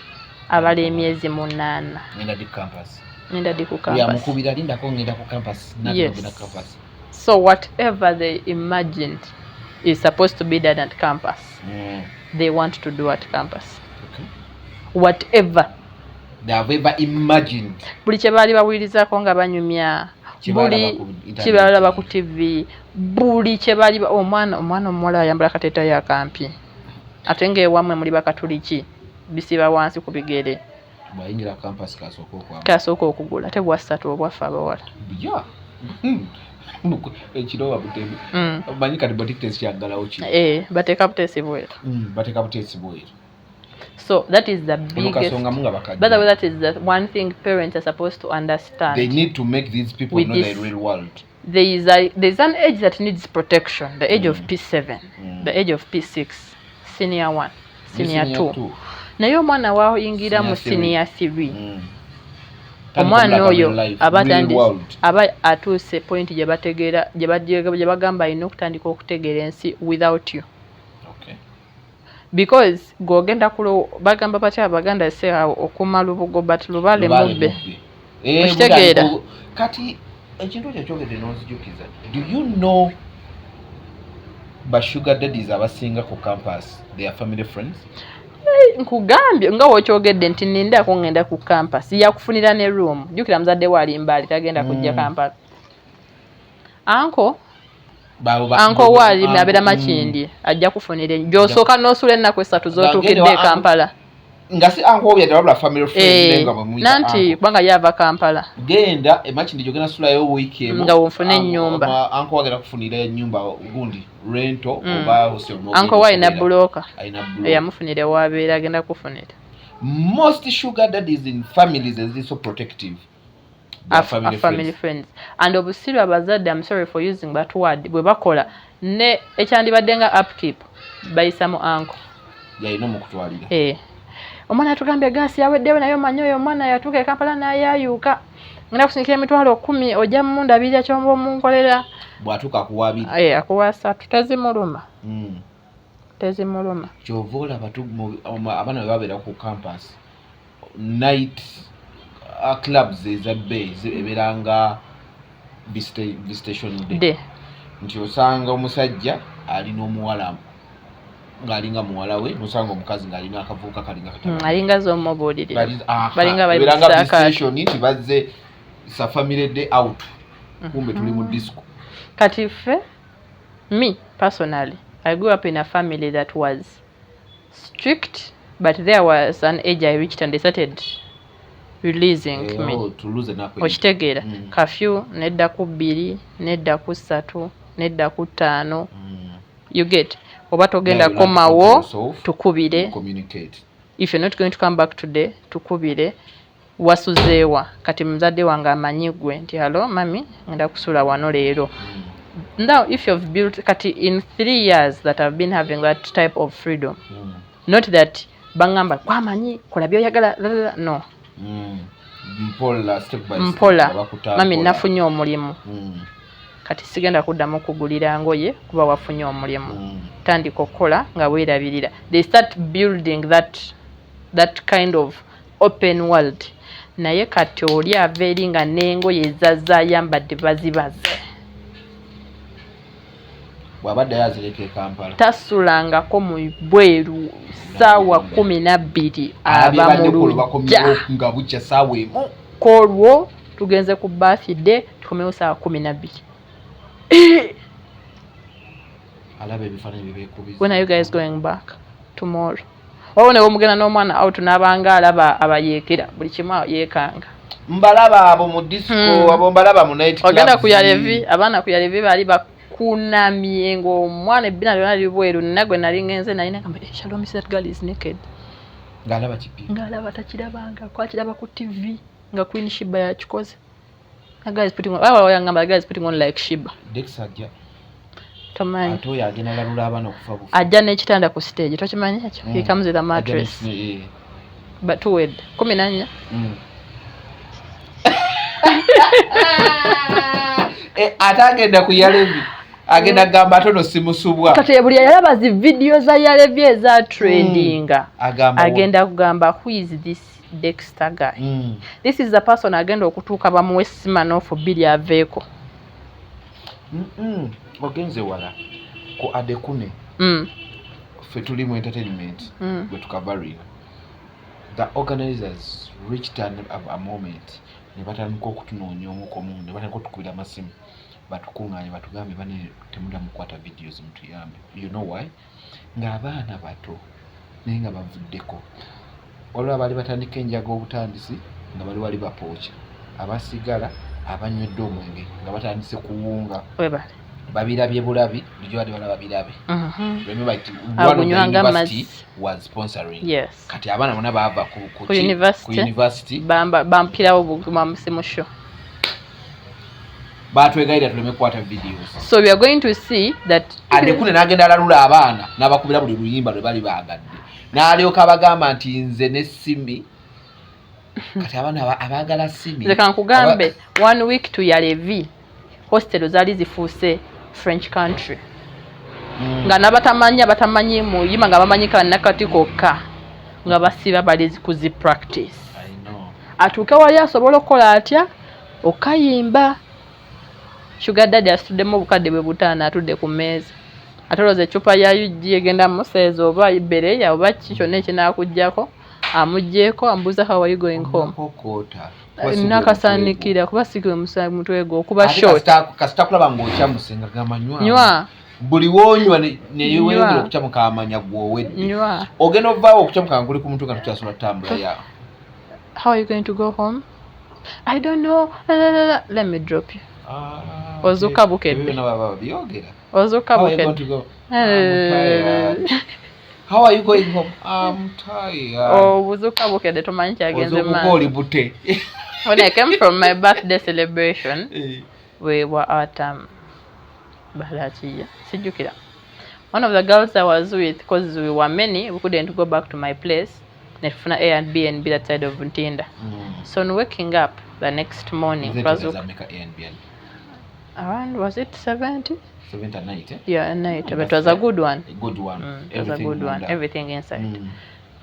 abala emyezi 8. Nenda di ku campus. Yes. So whatever they imagined is supposed to be done at campus, they want to do at campus. Okay. Whatever they have ever imagined. Buli kye baali bawulirizaako nga banyumya, buli kye balaba ku TV, buli kye baali omwana omuwala ayambala kateeta ya kampi, ate ng'ewammwe muli bakatuliki bisiba wansi ku bigere. Bwayingira campus kasooka okugula ate bwassatu obwaffe abawala. Ekiro babutemi manyi kati batikitesi kyagalawo ki bateeka butesi bweru. So that is the biggest. By the way, that is the one thing parents are supposed to understand. They need to make these people know the real world. There's an age that needs protection. The age of P7, the age of P6, senior 1, senior 2. Naye omwana wayingira mu senior 3. Omwana oyo aba atuuse point gye bategeera gye bagamba alina okutandika okutegeera ensi without you. because gogenda kulo bagamba batya abaganda se okuma lubugo but lubale mubbe okitegeera kati ekintu ekyo kyogedde n'onzijukiza. Do you know Sugar daddies abasinga ku campus they are family friends? Nkugambye nga wokyogedde nti nindako ngenda ku campus yakufunira ne room jukira muzadde wali mbali tagenda kujja Kampala anko wali abera Makindi ajja kufunira gyosooka n'osula ennaku esatu z'otuukidde Kampala nga si anko obyadde wabula family friend nga bamuyita nanti kubanga yava Kampala genda Makindi gyogenda sulayo week emu nga wonfune ennyumba anko wagenda kufunira ennyumba gundi rento oba osemo anko wali na buloka eyamufunire wabeera agenda kufunira. Most sugar daddies in families is so protective. Family friends. And obusiru abazadde, I'm sorry for using that word, bwe bakola ne ekyandibadde nga upkeep bayisamu anko. Yalina omukutwalira. Omwana atugambye gaasi yaweddewo naye omanyi oyo omwana yatuuka e Kampala n'ayayuuka. Ngenda kusinikira emitwalo 10 ojja mundabirira kyomba omunkolera. Bw'atuuka akuwa 2. Akuwa 3 tezimuluma. Tezimuluma. Kyova olaba abaana bwe babeera ku campus night clubs ezabbe ebeeranga visitation day. Nti osanga omusajja alina omuwala ng'alinga muwala we nosanga omukazi ng'alina akavubuka kalinga katabu alinga z'omubuulirira balinga bali visitation nti bazze sa family day out kumbe tuli mu disco. Kati ffe me personally I grew up in a family that was strict, but there was an age I reached and they started releasing me. Okitegeera curfew nedda ku 2 nedda ku 3 nedda ku 5 you get oba togenda komawo tukubire if you're not going to come back today tukubire wasuzeewa kati muzadde wange amanyigwe nti halo mami ngenda kusula wano leero. Now if you've built kati in 3 years that I've been having that type of freedom not that bangamba kwamanyi kola byoyagala no mpola mami nafunye omulimu kati sigenda kuddamu kugulira ngoye kuba wafunye omulimu tandika okukola nga weerabirira. They start building that kind of open world naye kati oli ava eri nga n'engoye ezazza ayambadde bazibaze bw'abadde yazireka e Kampala tasulangako mu bweru ssaawa 12 aba mu lujja nga bukya ssaawa emu kolwo tugenze ku birthday tukomewo ssaawa 12. alaba ebifaananyi byebeekubiza. When are you guys going back? Tomorrow. Wabone omugenda n'omwana out n'abanga alaba abayeekera buli kimu yeekanga. Mbalaba abo mu disco abo mbalaba mu night club. Ogenda kuyalevi abaana kuyalevi bali bakunamye ng'omwana ebbina lyonna libweru nagwe nali ngenze nalina kamba Shalom that girl is naked. Ng'alaba kipi? Ng'alaba takirabanga kwakiraba ku TV nga Queen Shiba yakikoze. That guy is putting on the guy is putting on like Shiba. Dexajja. Tomanyi. Ato yagenda lalula abana okufa bufa. Ajja n'ekitanda ku stage. Tokimanyi ekyo? He comes with a mattress. But two wed. 14. Atagenda ku Yalevi. Agenda gamba atono simusubwa. Kati buli yalaba zi video za Yalevi eza trendinga. Agenda kugamba who is this Dexter guy. This is the person agenda okutuuka bamuwe Simanoff Billy aveeko. Ogenze wala ku Adekune. Ffe tuli mu entertainment bwe tukavering. The organizers reached a moment ne batandika okutunoonya omukomu ne batandika otukubira amasimu batukuŋŋaanye batugambe bane temudda mukwata videos mutuyambe. You know why? Ng'abaana bato naye nga bavuddeko. Olwo abaali batandika enjaga obutandisi nga bali wali bapooca abasigala abanywedde omwenge nga batandise kuwunga babirabye bulabi bulijjo badde balaba birabe. Remember university was sponsoring. Yes. Kati abaana bonna baava ku university bampirawo buguma musimusho batwegayira tuleme kukwata videos. So we are going to see that Adekune n'agenda alalula abaana n'abakubira buli luyimba lwe bali baagadde n'alyoka abagamba nti nze ne Simi kati abaana abaagala Simi. Nze kankugambe 1 week to Yalevi hostel zaali zifuuse French country. nga batamanyi muyima nga bamanyika nakati kokka nga basiba bali kuzi practice atuuke wali asobola okukola atya okayimba. Suga Daddy asuddemu obukadde bwe butaano atudde ku mmeeza atoloza ecupa ya UG egenda museeza oba bereya oba kyonna ekinaakugjako amugjeeko amubuuza how are you going home nakasaanikira kuba sikwe mutwe gwe okuba short kasita kulaba ng'okyamusenga gamanywa nywa buli wonywa neyeweewera okukyamuka amanya gw'owedde nywa ogenda ovaawo okukyamuka nguli ku mutwe nga tukyasobola tutambula ya how are you going to go home I don't know let me drop you ozuka bukedde ozuka bukedde how are you going home I'm tired obuzuka bukedde tomanyi kyagenze maaso bute. When I came from my birthday celebration we were at Balachiya sijukira one of the girls I was with because we were many we couldn't go back to my place netufuna A&B that side of Ntinda so on waking up the next morning around was it 70 at night yeah at night but it was a good one it was a good one everything inside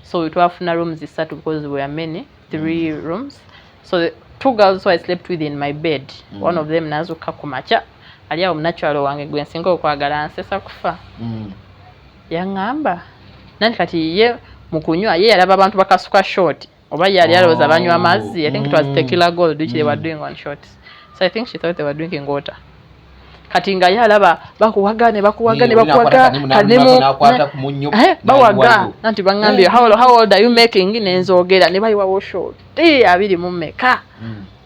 so we twafuna rooms isatu because we were many 3 rooms so the 2 girls who I slept with in my bed one of them nazuka kumacha ali awo munakyalo wange gwe nsinga okwagala nsesa kufa yaŋŋamba nanti kati ye mukunywa ye yalaba abantu bakasuka short oba yali alowooza banywa amazzi I think it was tequila gold which they were doing on shots so I think she thought they were drinking water kati nga yalaba bakuwaga bawaga nanti baŋŋambye how old are you making nenzogera ne bayiwawo short 24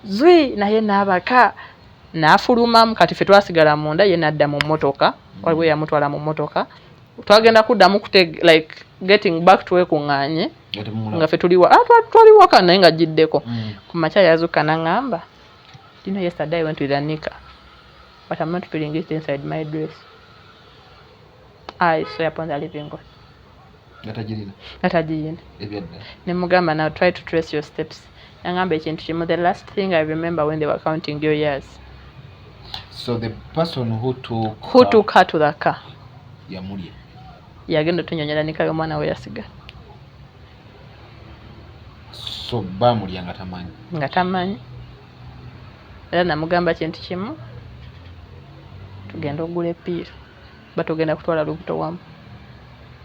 zwi naye n'abaka n'afulumamu kati ffe twasigala munda ye n'adda mu mmotoka waliwo yamutwala mu mmotoka twagenda kuddamu like getting back to ekuŋŋaanye nga ffe twaliwaka naye nga giddeko ku makya yazuka n'aŋŋamba you know yesterday I went with Anika but I'm not feeling it inside my dress I swear upon the living God natagirina ne mugamba now try to trace your steps yaŋŋamba ekintu kimu the last thing I remember when they were counting your years. So the person who took her to the car yamulye yagenda tunyonyera nikayo omwana we yasiga so bamulya nga tamanyi era namugamba kintu kimu tugenda ogula epiira batugenda kutwala lubuto wamu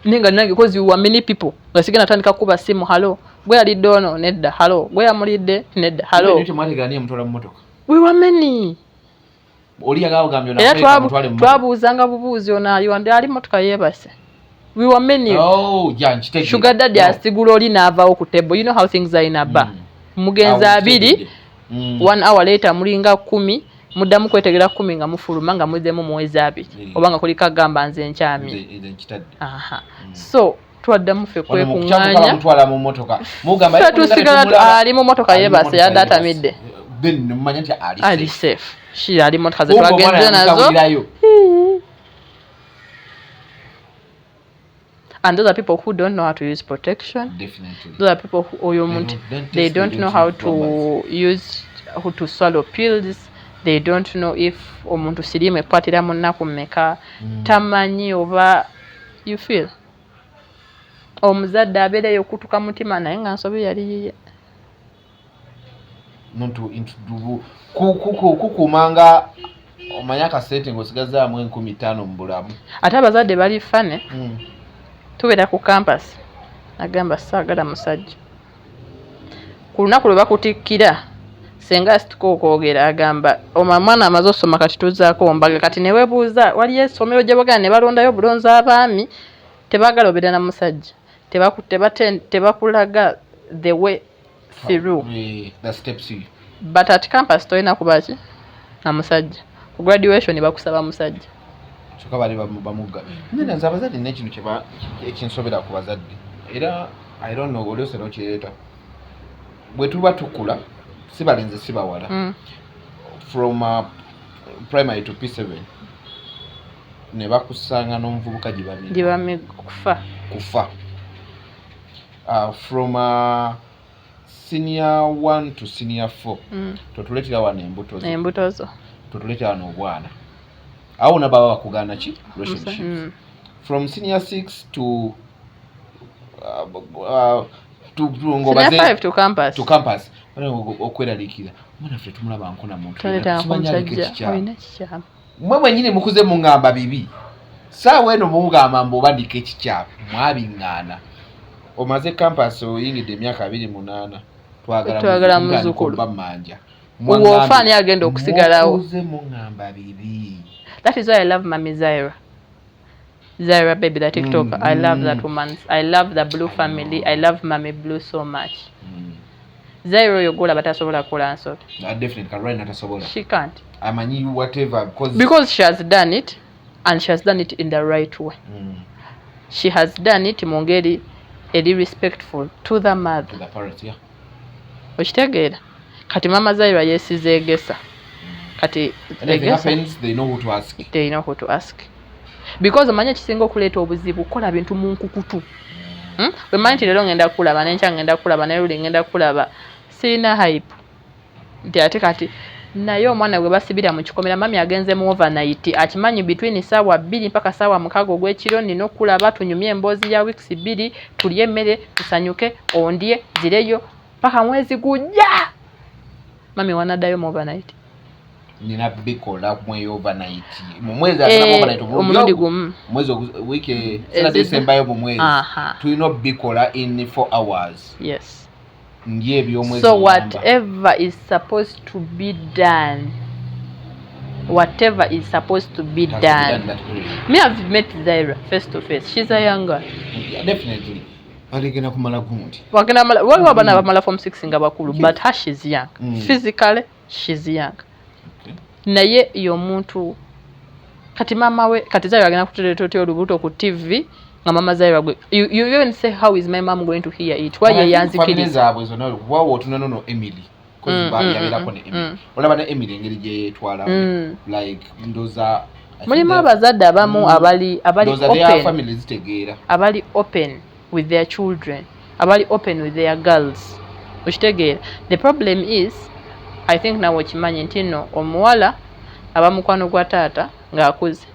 ninga nange because we were many people nga sigenda tandika kuba simu halo gwe yalidde ono nedda halo gwe yamulidde nedda halo we were many twabuuzanga bubuuzi ono ayiwande ali motoka yeebase we were many Suga Daddy asigula oli n'avaawo ku table you know how things are in a bar mugenza 2 1 hour later mulinga 10 muddamu kwetegera 10 nga mufuluma nga muzzemu muwezi 2 oba nga kuliko agamba nze nkyami so twaddamu ffe kwekuŋŋaanya tusigala ali mu motoka yeebase yadde atamidde ali safe ali motoka ze twagenze nazo and those are people who don't know how to use protection. Definitely. Those are people who they don't know how to use how to swallow pills. They don't know if omuntu sirime kwatira munnaku mmeka tamanyi oba you feel omuzadde abeereyo okutuka mutima naye nga nsobi yali yiye nontu intudubu kukumanga omanya akasente ng'osigazaamu 15 mu bulamu ate abazadde bali fane tubeera ku campus agamba saagala musajja ku lunaku lwe bakutikkira senga situkookogera agamba omwana amaze osoma kati tuzaako ombaga kati ne weebuuza waliyo essomero gye bagana ne balondayo bulonzi abaami tebaagala obeera na musajja tebakulaga the way through the steps but at campus tolina kuba ki na musajja ku graduation bakusaba musajja kyokka bali bamugga nina nze abazadde n'ekintu ekinsobera ku bazadde era I don't know oli osera okireeta bwe tuba tukula si balenze si bawala from primary to P7 ne bakusanga n'omuvubuka gibami kufa from senior 1 to senior 4 totuletera wano embuto zo totuletera wano obwana awo na baba bakugana ki relationship from senior 6 to senior 5 to campus okweraliikirira mwana ffe tumulaba nkona muntu mwe mwenyini mukuze muŋŋamba bibi saawa eno mugamba mbobandika ekikyapa mwabiŋŋaana omaze campus oyingidde emyaka 28 twagala muzukulu bamanja ofaani agenda okusigalawo mukuze muŋŋamba bibi. That is why I love Mami Zaira baby, the TikToker. I love that woman. I love the Blue family. I love Mami Blue so much. Zaira yogola batasobola kukola nsobi. Definitely can not tasobola. She can't. Amanyi whatever because she has done it and she has done it in the right way. She has done it mu ngeri eri respectful to the mother. To the parents, yeah. Okitegeera. Kati Mama Zaira yesizeegesa. Kati and if it happens, they know who to ask. They know who to ask. Because amanya kisinga okuleeta obuzibu kola bintu mu nkukutu. Bwe manyi nti leero ngenda kulaba n'enkya ngenda kulaba n'eruli ngenda kulaba sirina hype. Nti ate kati naye omwana gwe basibira mu kikomera mami agenze mu overnight akimanyi between saawa 2 mpaka saawa 6 ogw'ekiro nina okulaba tunyumye emboozi ya weeks 2 tulye emmere tusanyuke ondye zireyo mpaka mwezi gujja mami wanaddayo mu overnight. Nina bikola mwe overnight mu mwezi atana overnight omulundi gumu mwezi wiki Saturday sembayo mu mwezi tulina bikola in 4 hours. Yes. Ndiye byo mwezi. So whatever is supposed to be done, whatever is supposed to be done. Me, I've met Zaira face to face. She's a young girl. Yeah, definitely. Aligena kumala gundi. Wakina mala waliwo abana bamala form 6 nga bakulu, but her she's young. Physically she's young. Naye yo muntu kati mama we kati Zaira agenda kutereetera olubuto ku TV nga Mama Zaira gwe you even say how is my mom going to hear it why ye yanzikiriza abo zona wawo tunono Emily cause ba yabira ko ne Emily olaba ne Emily engeri gye yetwala like ndoza mulimu abazadde abamu abali open families tegeera abali open with their children abali open with their girls ukitegeera. The problem is I think nawe kimanyi nti no omuwala abamukwano gwa taata ng'akuze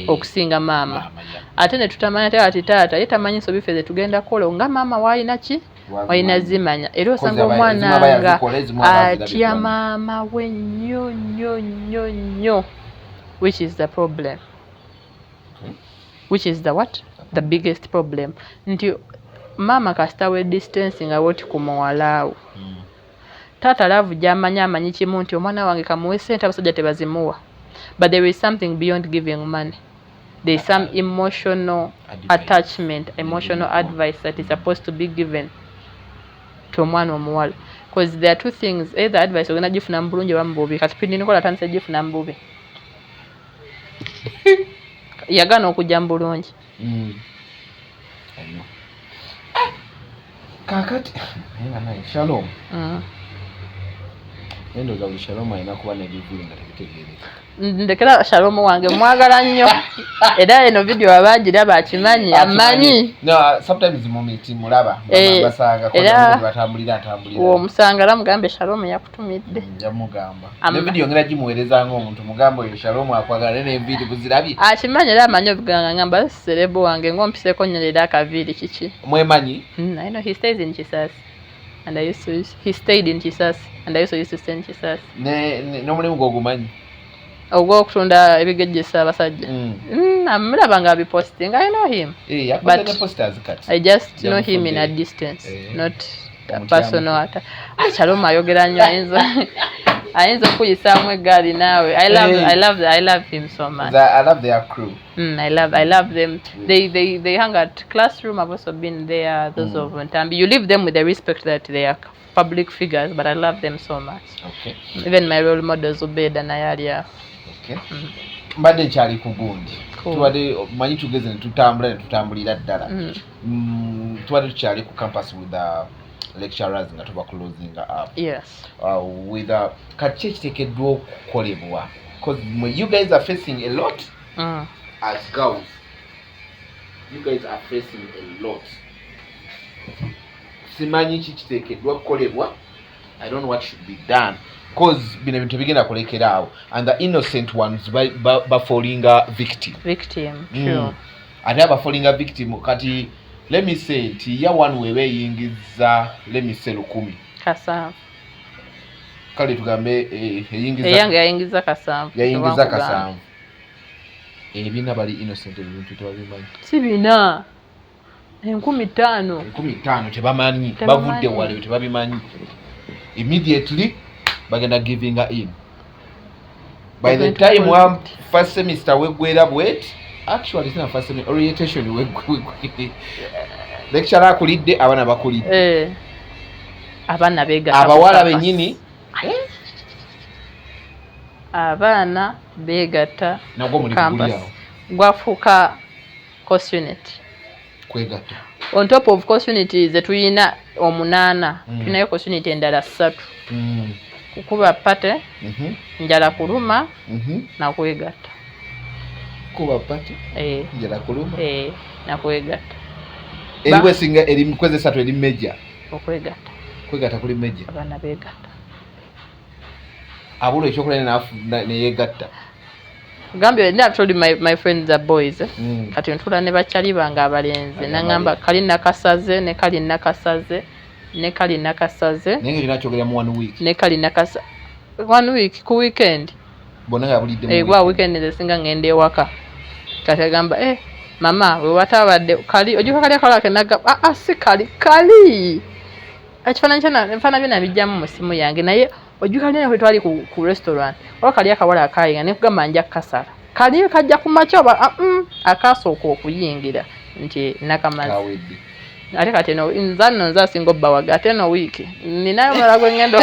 okusinga mama ate ne tutamanya ati taata ye tamanyi nsobi ffe ze tugenda kola nga mama wayina ki wayina zimanya era osanga omwana nga atya maama we nnyo which is the problem. Which is the what? The biggest problem. Nti mama kasita we distance nga woti ku muwalaawo taata laavu gy'amanya amanyi kimu nti omwana wange kamuwe ssente abasajja tebazimuwa. But there is something beyond giving money. There is some emotional attachment, emotional advice that is supposed to be given to omwana omuwala. Because there are two things, either advice ogenda gifuna mu bulungi oba mu bubi. Kati pindi Nicola atandise gifuna mu bubi. Yagana okujja mu bulungi. Kakati Shalom. Endo za Shalom ayina kuba ne bivuli nga tebitegeereka. Ndekera Shalom wange mwagala nnyo. Era eno video abagiraba akimanyi amanyi. No, sometimes momenti mulaba basanga ko batambulira. Uwo musangala mugambe Shalom yakutumidde. Njamugamba. Ne video ngira gimuwereza ng'omuntu mugambo yo Shalom akwagala ne video buzirabye. Akimanyi era amanyi obuganga ngamba serebo wange ngompiseko nyerera akaviri kiki. Mwemanyi? I know he stays in Chisasi. And I used to he stayed in Chisasi and I used to stay in Chisasi. No mulimu gogumanyi. Okutunda ebigejjesa abasajja. Amulaba nga biposting. I know him. But posters cut. I just know him in a distance, not a personal. Shalom ayogera nnyo ayinza okuyisaamu eggaali naawe. I love him so much. I love their crew. I love them. They hang at Classroom. I've also been there. Those of Ntambi. You leave them with the respect that they are public figures, but I love them so much. Okay. Even my role models Obeda na Yalia. Okay. Mbadde nkyali ku gundi. Tuwadde manyi tugeze ne tutambulira ddala. Tuwadde tukyali ku campus with the lecturers nga tuba closing up. Yes. With kati ekiteekeddwa okukolebwa. Because you guys are facing a lot as girls. You guys are facing a lot. Simanyi kiteekeddwa okukolebwa. I don't know what should be done. Because bino bintu bigenda kulekera awo and the innocent ones falling victim. True. ate abafolinga victim kati let me say nti ya one wewe yingiza let me say 10 kasanvu kale tugambe eyingiza eyange yayingiza kasanvu ebina bali innocent ebintu tebabimanyi si bina 15,000 tebamanyi bavudde wale tebabimanyi immediately bagenda giving in by the time one first semester wegwera bwet actually it's not first semester orientation wegwe lecture akulidde abana bakulidde abana bega abawala benyini abana begata nagwo muri kuliawo gwafuka course unit kwegata on top of course unit ze tuyina 8 tunayo course unit endala 3 kukuba pate njala kuluma na kwegata kuba pate njala kuluma na kwegata eliwe singa elimkweze 3 eli major kwegata kuli major abana begata abulo ekyokulana ne yegatta gambye I told my friends are boys kati ntula ne bachali banga abalenzi nangamba kali nakasaze ne kali nakasaze nenge linachogera mu 1 week ne kali nakasa 1 week ku weekend bona yabulidde mu weekend zesinga ngende waka kati agamba mama we watabadde kali ojuka kali akala kenaga si kali ekifaananyi kyana enfana byonna bijjamu mu simu yange naye ojuka nene twali ku restaurant oba kali akawala akayinga ne kugamba nja kasala kali kajja ku machoba akasooka okuyingira nti nakamazi ate kati no nza singo bawaga ate no wiki ninayo mala gwengendo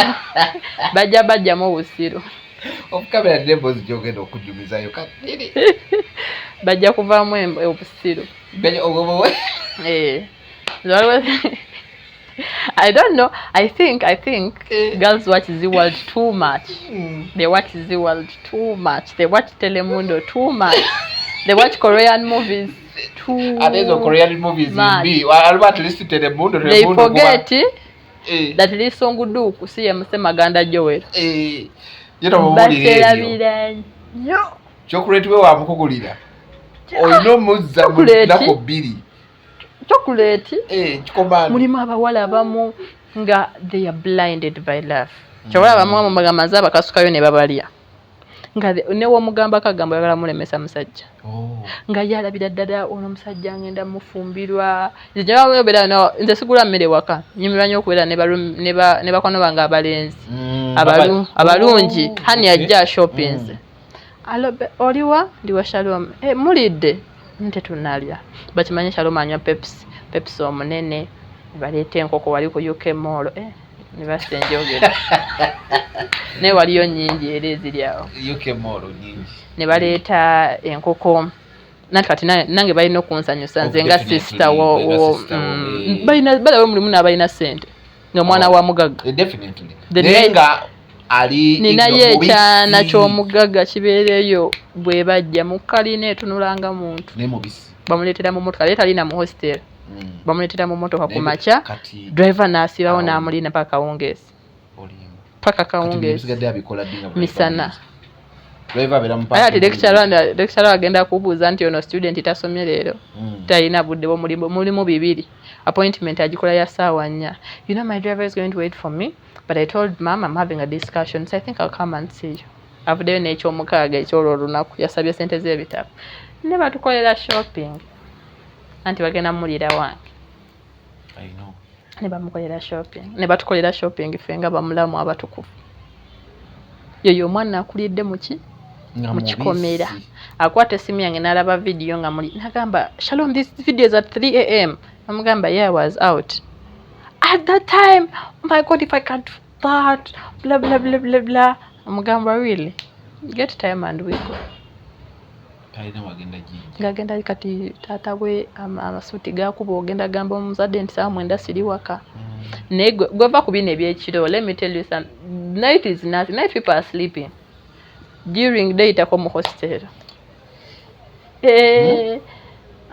bajja mu busiro okamera demos jogendo okujumizayo katiri bajja kuvaamu obusiro bajja ogobo I don't know. I think girls watch the world too much. They watch the world too much. They watch Telemundo too much. They watch Korean movies too much. Korean movies at least Telemundo. They forget that lisongudu kusiya musema ganda Joel. Chocolate we wa mukugulira. Oyino muzza nako biri. Chocolate chikomana mulimu abawala abamu nga they are blinded by love kyawala abamu bagamaza bakasukayo ne babalya nga newo mugamba kagamba yagala mulemesa musajja nga yalabira ddala ono musajja ngenda mufumbirwa njawo bera no nze sigula mmere waka nyumirwa nnyo okubeera ne bakwano bange abalenzi abalungi hani ajja shoppings alobe oliwa ndiwa Shalom mulidde nte tunalya bakimanyi Shalom anywa Pepsi omunene baleeta enkoko wali ku UK Mall ne basenjogera ne waliyo nyingi era eziryawo UK Mall nyingi ne baleeta enkoko nakati nange balina okunsanyusa nze nga sister balina mulimu n'abalina ssente nga mwana wa mugagga definitely nenga ali ninaye ekyana ky'omugagga kibeereyo bwe bajja mu kalina etunulanga muntu bamuleetera mu motoka leeta alina mu hostel bamuleetera mu motoka ku makya driver n'asibawo n'amulina paka kawungeezi misana ate lecturer agenda kubuuza nti ono student tasomye leero talina budde mulimu 2 appointment agikola ya ssaawa 4 you know my driver is going to wait for me but I told mom I'm having a discussion so I think I'll come and see you avuddeyo n'ekyomukaaga ekyolwo olunaku yasabye sente z'ebitabo ne batukolera shopping anti bagenda mulira wange ne bamukolera shopping ne batukolera shopping fenga bamulamu abatukufu yoyo omwana akulidde mu kikomera akwata essimu yange n'alaba video nga muli nagamba Shalom this video is at 3 am amugamba yeah I was out at that time oh my god if I can't do that blah blah blah blah blah amugamba really get time and we go ngagenda kati taata we amasuuti gakuba ogenda gamba omuzadde nti saa mwenda siri waka naye gweva ku bino ebyekiro let me tell you some night is nothing night people are sleeping during day itako mu hostel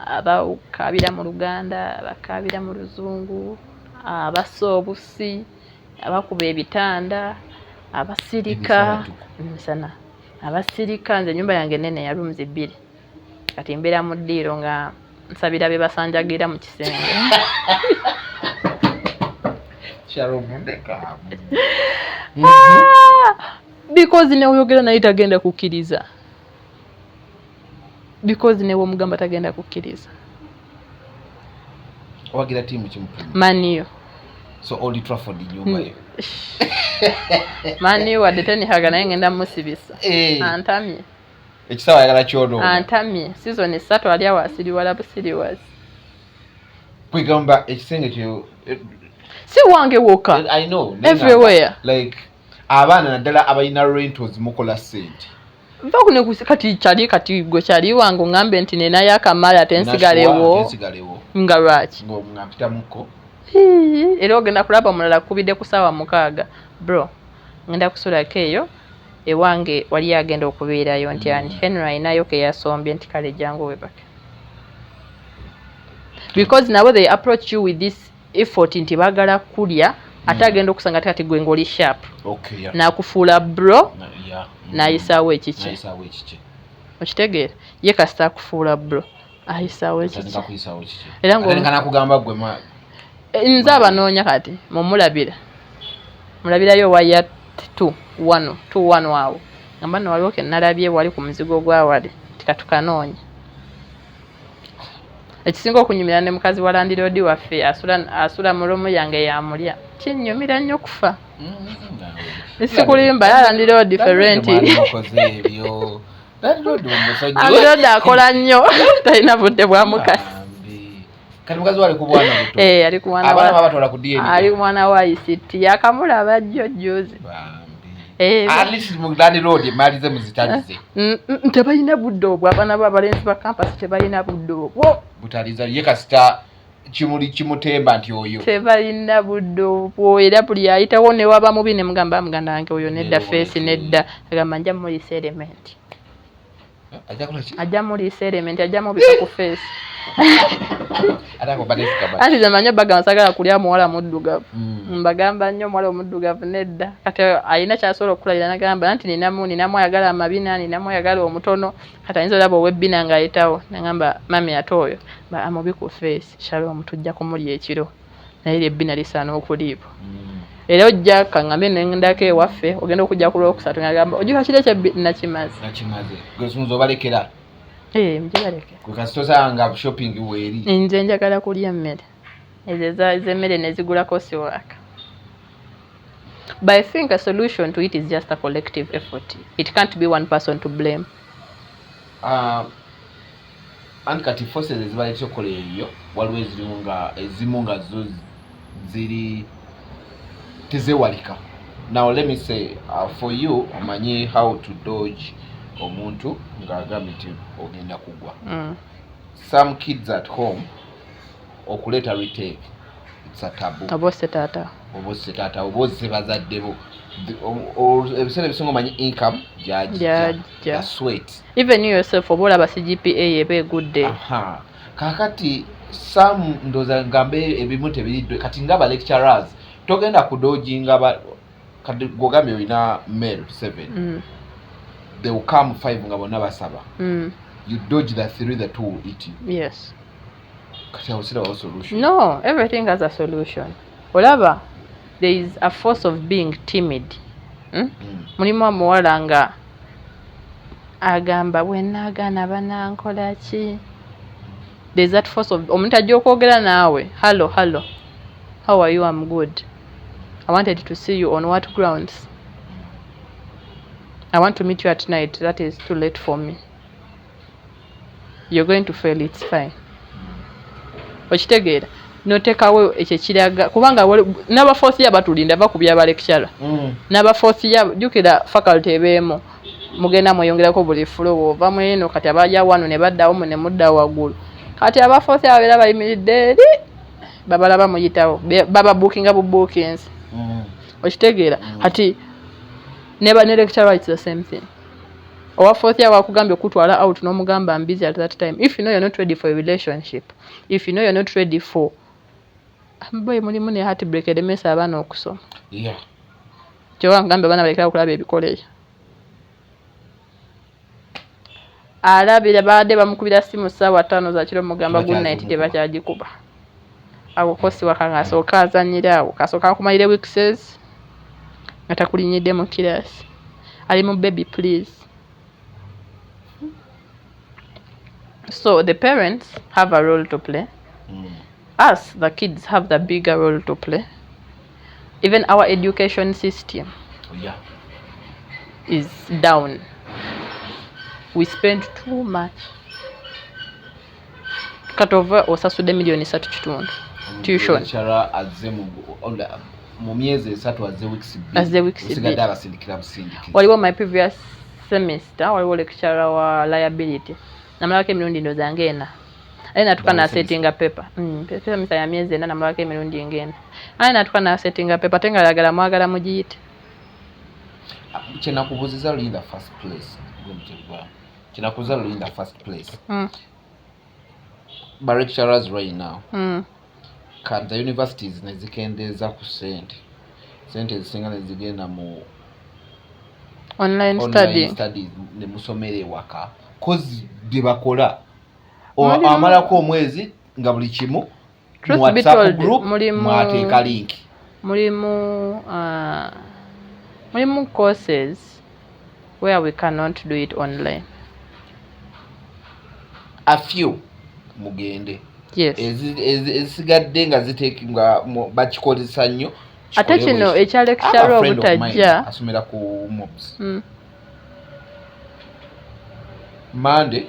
abakabira mu Luganda abakabira mu Luzungu abassa obusi abakuba ebitanda abasirika nsana abasirika nze nyumba yange nene ya rooms 2 kati mbeera mu ddiiro nga nsabira be basanjagira mu kisenge. Because ne oyogera naye tagenda kukkiriza. Because ne womugamba tagenda kukkiriza. Wagira timu kimu. Man U. So Old Trafford nyumba yo. Man U wadde tenihaga naye ngenda musibisa. Antamye. Ekisawa yagala kyono. Antamye. Season 3 ali awasiri wala busiri was. Kwigamba ekisenge kyo si wange woka. I know. Everywhere. Like abaana naddala abalina rentals mukola sente. Vakune kati chali kati gwe chali wangu ngambe nti nena yakamala tensigalewo. Nga lwaki. Ngo ngapita muko. Era ogenda kulaba mulala kubide kusawa mukaaga. Bro, ngenda kusula keyo ewange wali agenda okubeerayo nti and Henry nayo ke yasombye nti kale jangu webake. Because now they approach you with this effort nti bagala kulya atagenda okusanga kati gwe ngoli sharp. Okay, yeah. Na kufuula bro. Yeah. Nayisawo ekiche. Okitegeera ye kasita kufuula bro ayisawo ekiche. Era ngo kana kugamba gwe ma nze abanoonya kati mulabirayo waya 2-1 awo ngamba no waliwo ke nalabye wali ku muzigo gwa wali tikatukanoonya ekisinga okunyumira ne mukazi wa landiroodi waffe asula mulomo yange yamulya kinyumira nnyo kufa esikulimba landiroodi ferenti landiroodi akola nnyo talina budde bwa mukasi. Kati mukazi wali ku bwana buto. Ali ku mwana wa batola ku DNA. Ali mwana wa ICT yakamulaba jjojozi. At least mu landlord malize muzitalize. Tebalina budde obwo abana b'abalenzi ba campus tebalina budde obwo. Butaliza ye kasita kimuli kimutemba nti oyo. Tebalina budde obwo era buli ayitawo ne waba mubi ne mugamba wange oyo nedda face nedda agamba nja muri element. Ajja muri element ajja mu bika ku face. Atako badesika ba. Ati zamanya baga nsagala kulya muwala muddugavu. Mbagamba nnyo muwala muddugavu nedda. Kati ayina kyasobola okukulabira nagamba nti ninamu ayagala amabina ninamu ayagala omutono. Kati ayinza olaba ow'ebbina ng'ayitawo nagamba mami atooyo amubi ku face shalom tujja kumulya ekiro naye ebbina lisaana okuliibwa. Era ojja kangambe n'endako ewaffe ogenda okujja ku Lwokusatu ngagamba ojjukira kiri ekinakimaze. Gwe sunzo obalekera. Mjibaleke. Kukasitosanga shopping weri. Nze njagala kulya emmere. Ezemmere nezigula kosi waka. But I think a solution to it is just a collective effort. It can't be one person to blame. Kati forces ezibali chokola eyo waliwo ezimu nga zo ziri tezewalika. Now let me say for you omanye how to dodge omuntu ng'agambye nti ogenda kugwa. Some kids at home okuleta retake it's a taboo. Obose tata obose bazadde bo ebiseera ebisinga omanyi income jajja sweat even you yourself obola ba CGPA ebe good day. Kakati some ndoza ngambe ebimu tebiriddwe kati ngaba lecturers togenda kudojinga kati gogambye olina male 7 they will come 5 nga bonna basaba. You dodge the 3, the 2 will eat you. Yes. Kati awusira wa solution. No, everything has a solution. Olaba, there is a force of being timid. Mulimu omuwala nga agamba bwennaagaana banankola ki. There's that force of omuntu ajja okwogera naawe. Hello. How are you? I'm good. I wanted to see you on what grounds? I want to meet you at night. That is too late for me. You're going to fail. It's fine. Okitegeera notekawo ekyo kiraga kubanga n'aba fourth year batulinda bakubya ba lecturer. N'aba fourth year jukira faculty ebeemo mugenda mweyongerako buli flow ova mweno kati abaja wano ne baddawo mu ne mudda waggulu. Kati aba fourth year beera bayimiridde eri babalaba muyitawo baba bookinga bu bookings. Okitegeera kati never lecturer it's the same thing. Our fourth year wakugambye okutwala out n'omugamba I'm busy at that time. If you know you're not ready for a relationship, if you know you're not ready for boy mulimu ne heartbreak edemesa abaana okusoma. Yeah. Kyowa ngambe abaana balekera okulaba ebikoleyo. alabira baade bamukubira simu ssaawa 5 za kiro mugamba good night tebakyagikuba awo kosi wakanga asooka azanyira awo kasooka akumalire weekses nga takulinyidde mu kirasi ali mu baby please. So the parents have a role to play. Us, the kids, have the bigger role to play. Even our education system is down. We spend too much. Cut over osasude million 3 tuition. Waliwo my previous semester waliwo lecturer wa liability. Namalako emirundi ndoza ngena. Natuka na setting paper. Pesa misa ya miezi ena namalako emirundi ngena. Natuka na setting paper tenga lagala mwagala mujiyite. Kyenakubuuziza luli in the first place. Kyenakubuuziza luli in the first place. Ba lecturers right now. Kanda universities nezikendeeza ku sente. Sente ezisinga nezigenda mu online studies ne musomere waka. Cause bibakola amalako omwezi nga buli kimu mu WhatsApp group mwateeka link. Mulimu courses where we cannot do it online. A few mugende. Yes. Ezisigadde nga ziteekibwa bakikozesa nnyo. Ate kino ekya lecturer obutajja asomera ku mobs. Monday,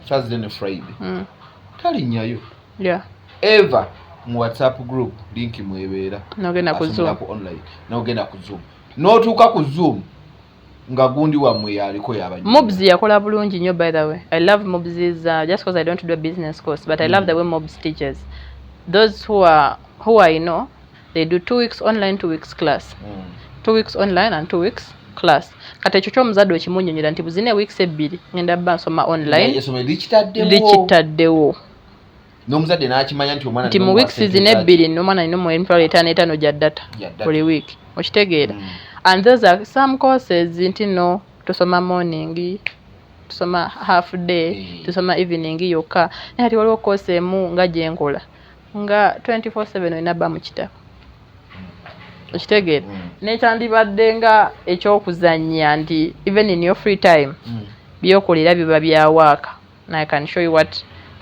Thursday and Friday. Talinnyayo. Yeah. Ever mu WhatsApp group link mwebeera. Nogenda ku Zoom. Online. Nogenda ku Zoom. N'otuuka ku Zoom nga gundi wamwe yaliko yabanyi. Mobs yakola bulungi nnyo by the way. I love Mobs is just because I don't do a business course, but I love the way Mobs teaches. Those who I know, they do 2 weeks online, 2 weeks class. 2 weeks online and 2 weeks class. Kati ekyo ky'omuzadde okimunnyonnyola nti buzine weeks 2 ngenda bba nsoma online. Likitaddewo. N'omuzadde n'akimanya nti omwana mu weeks zino 2 n'omwana alina mu etaano gya data buli week. Okitegeera. And those are some courses nti no tusoma morning, tusoma half day, tusoma evening yokka. Naye ati waliwo course emu nga gye nkola nga 24/7 olina bba mu kitabo. Okitegeera. Nekyandibadde nga ekyokuzannya nti even in your free time byokolera biba bya work. And I can show you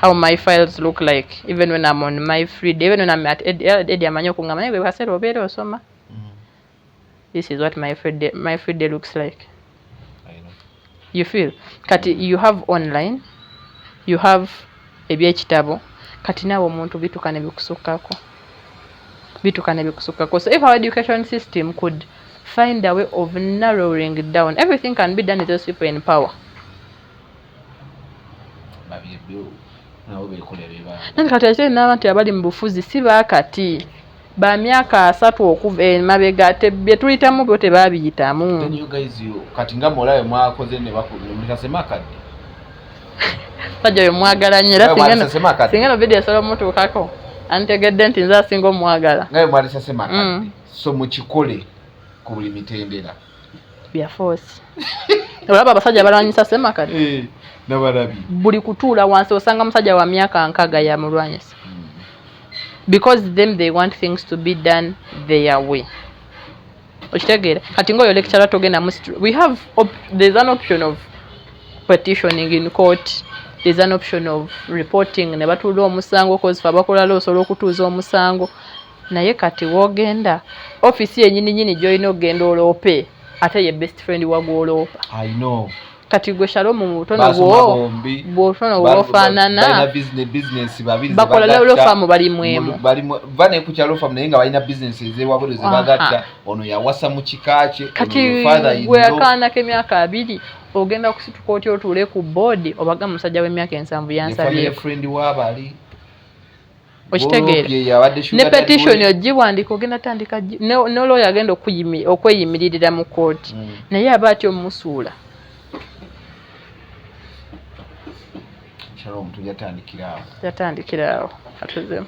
how my files look like even when I'm on my free day, even when I'm at Eddie Amanyoko ngama naye bwasera obeere osoma. This is what my free day looks like. I know. You feel? Kati you have online, you have ebyekitabo. Kati nawe omuntu bitukane bikusukako. So if our education system could find a way of narrowing it down, everything can be done with those people in power. Nani kati ate n'abantu abali mu bufuzi si baakati ba myaka 3 okuva emabega bye tuyitamu byo tebabiyitamu. Then you guys kati nga molayo mwakoze ne bakulimikasema kadi. Sajja yo mwagala nyera singa no video solo mutu kako antegedde nti nza singo omwagala ngaye mwalisa sema kadi. So mukikole ku buli mitendera bya force. Olaba abasajja balwanyisa sema kadi. Nabalabi buli kutuula wansi osanga musajja wa myaka nkaga ya mulwanyisa. Because them they want things to be done their way. Okitegeera kati ngoyo lecturer togenda mu there's an option of petitioning in court. There's an option of reporting ne batuula omusango cause fabakola loosolo okutuuza omusango. Naye kati wogenda office yennyini gy'olina ogenda oloope ate ye best friend wagwoloopa. I know. Kati gwe Shalom mu butono bw'ofaanana bakola law firm bali mwemu bane ku kyalo firm naye nga balina business ez'ewabweru ze bagatta ono yawasa mu kika kye kati gwe akaanako emyaka 2 ogenda kusituka oti otuule ku board obaga musajja w'emyaka 7 yansabye friend wabali okitegeera ne petition ogiwandika ogenda tandika ne lawyer agenda okweyimiririra mu court naye aba atyo omusuula. Shalom tujatandikirawo atuzemu.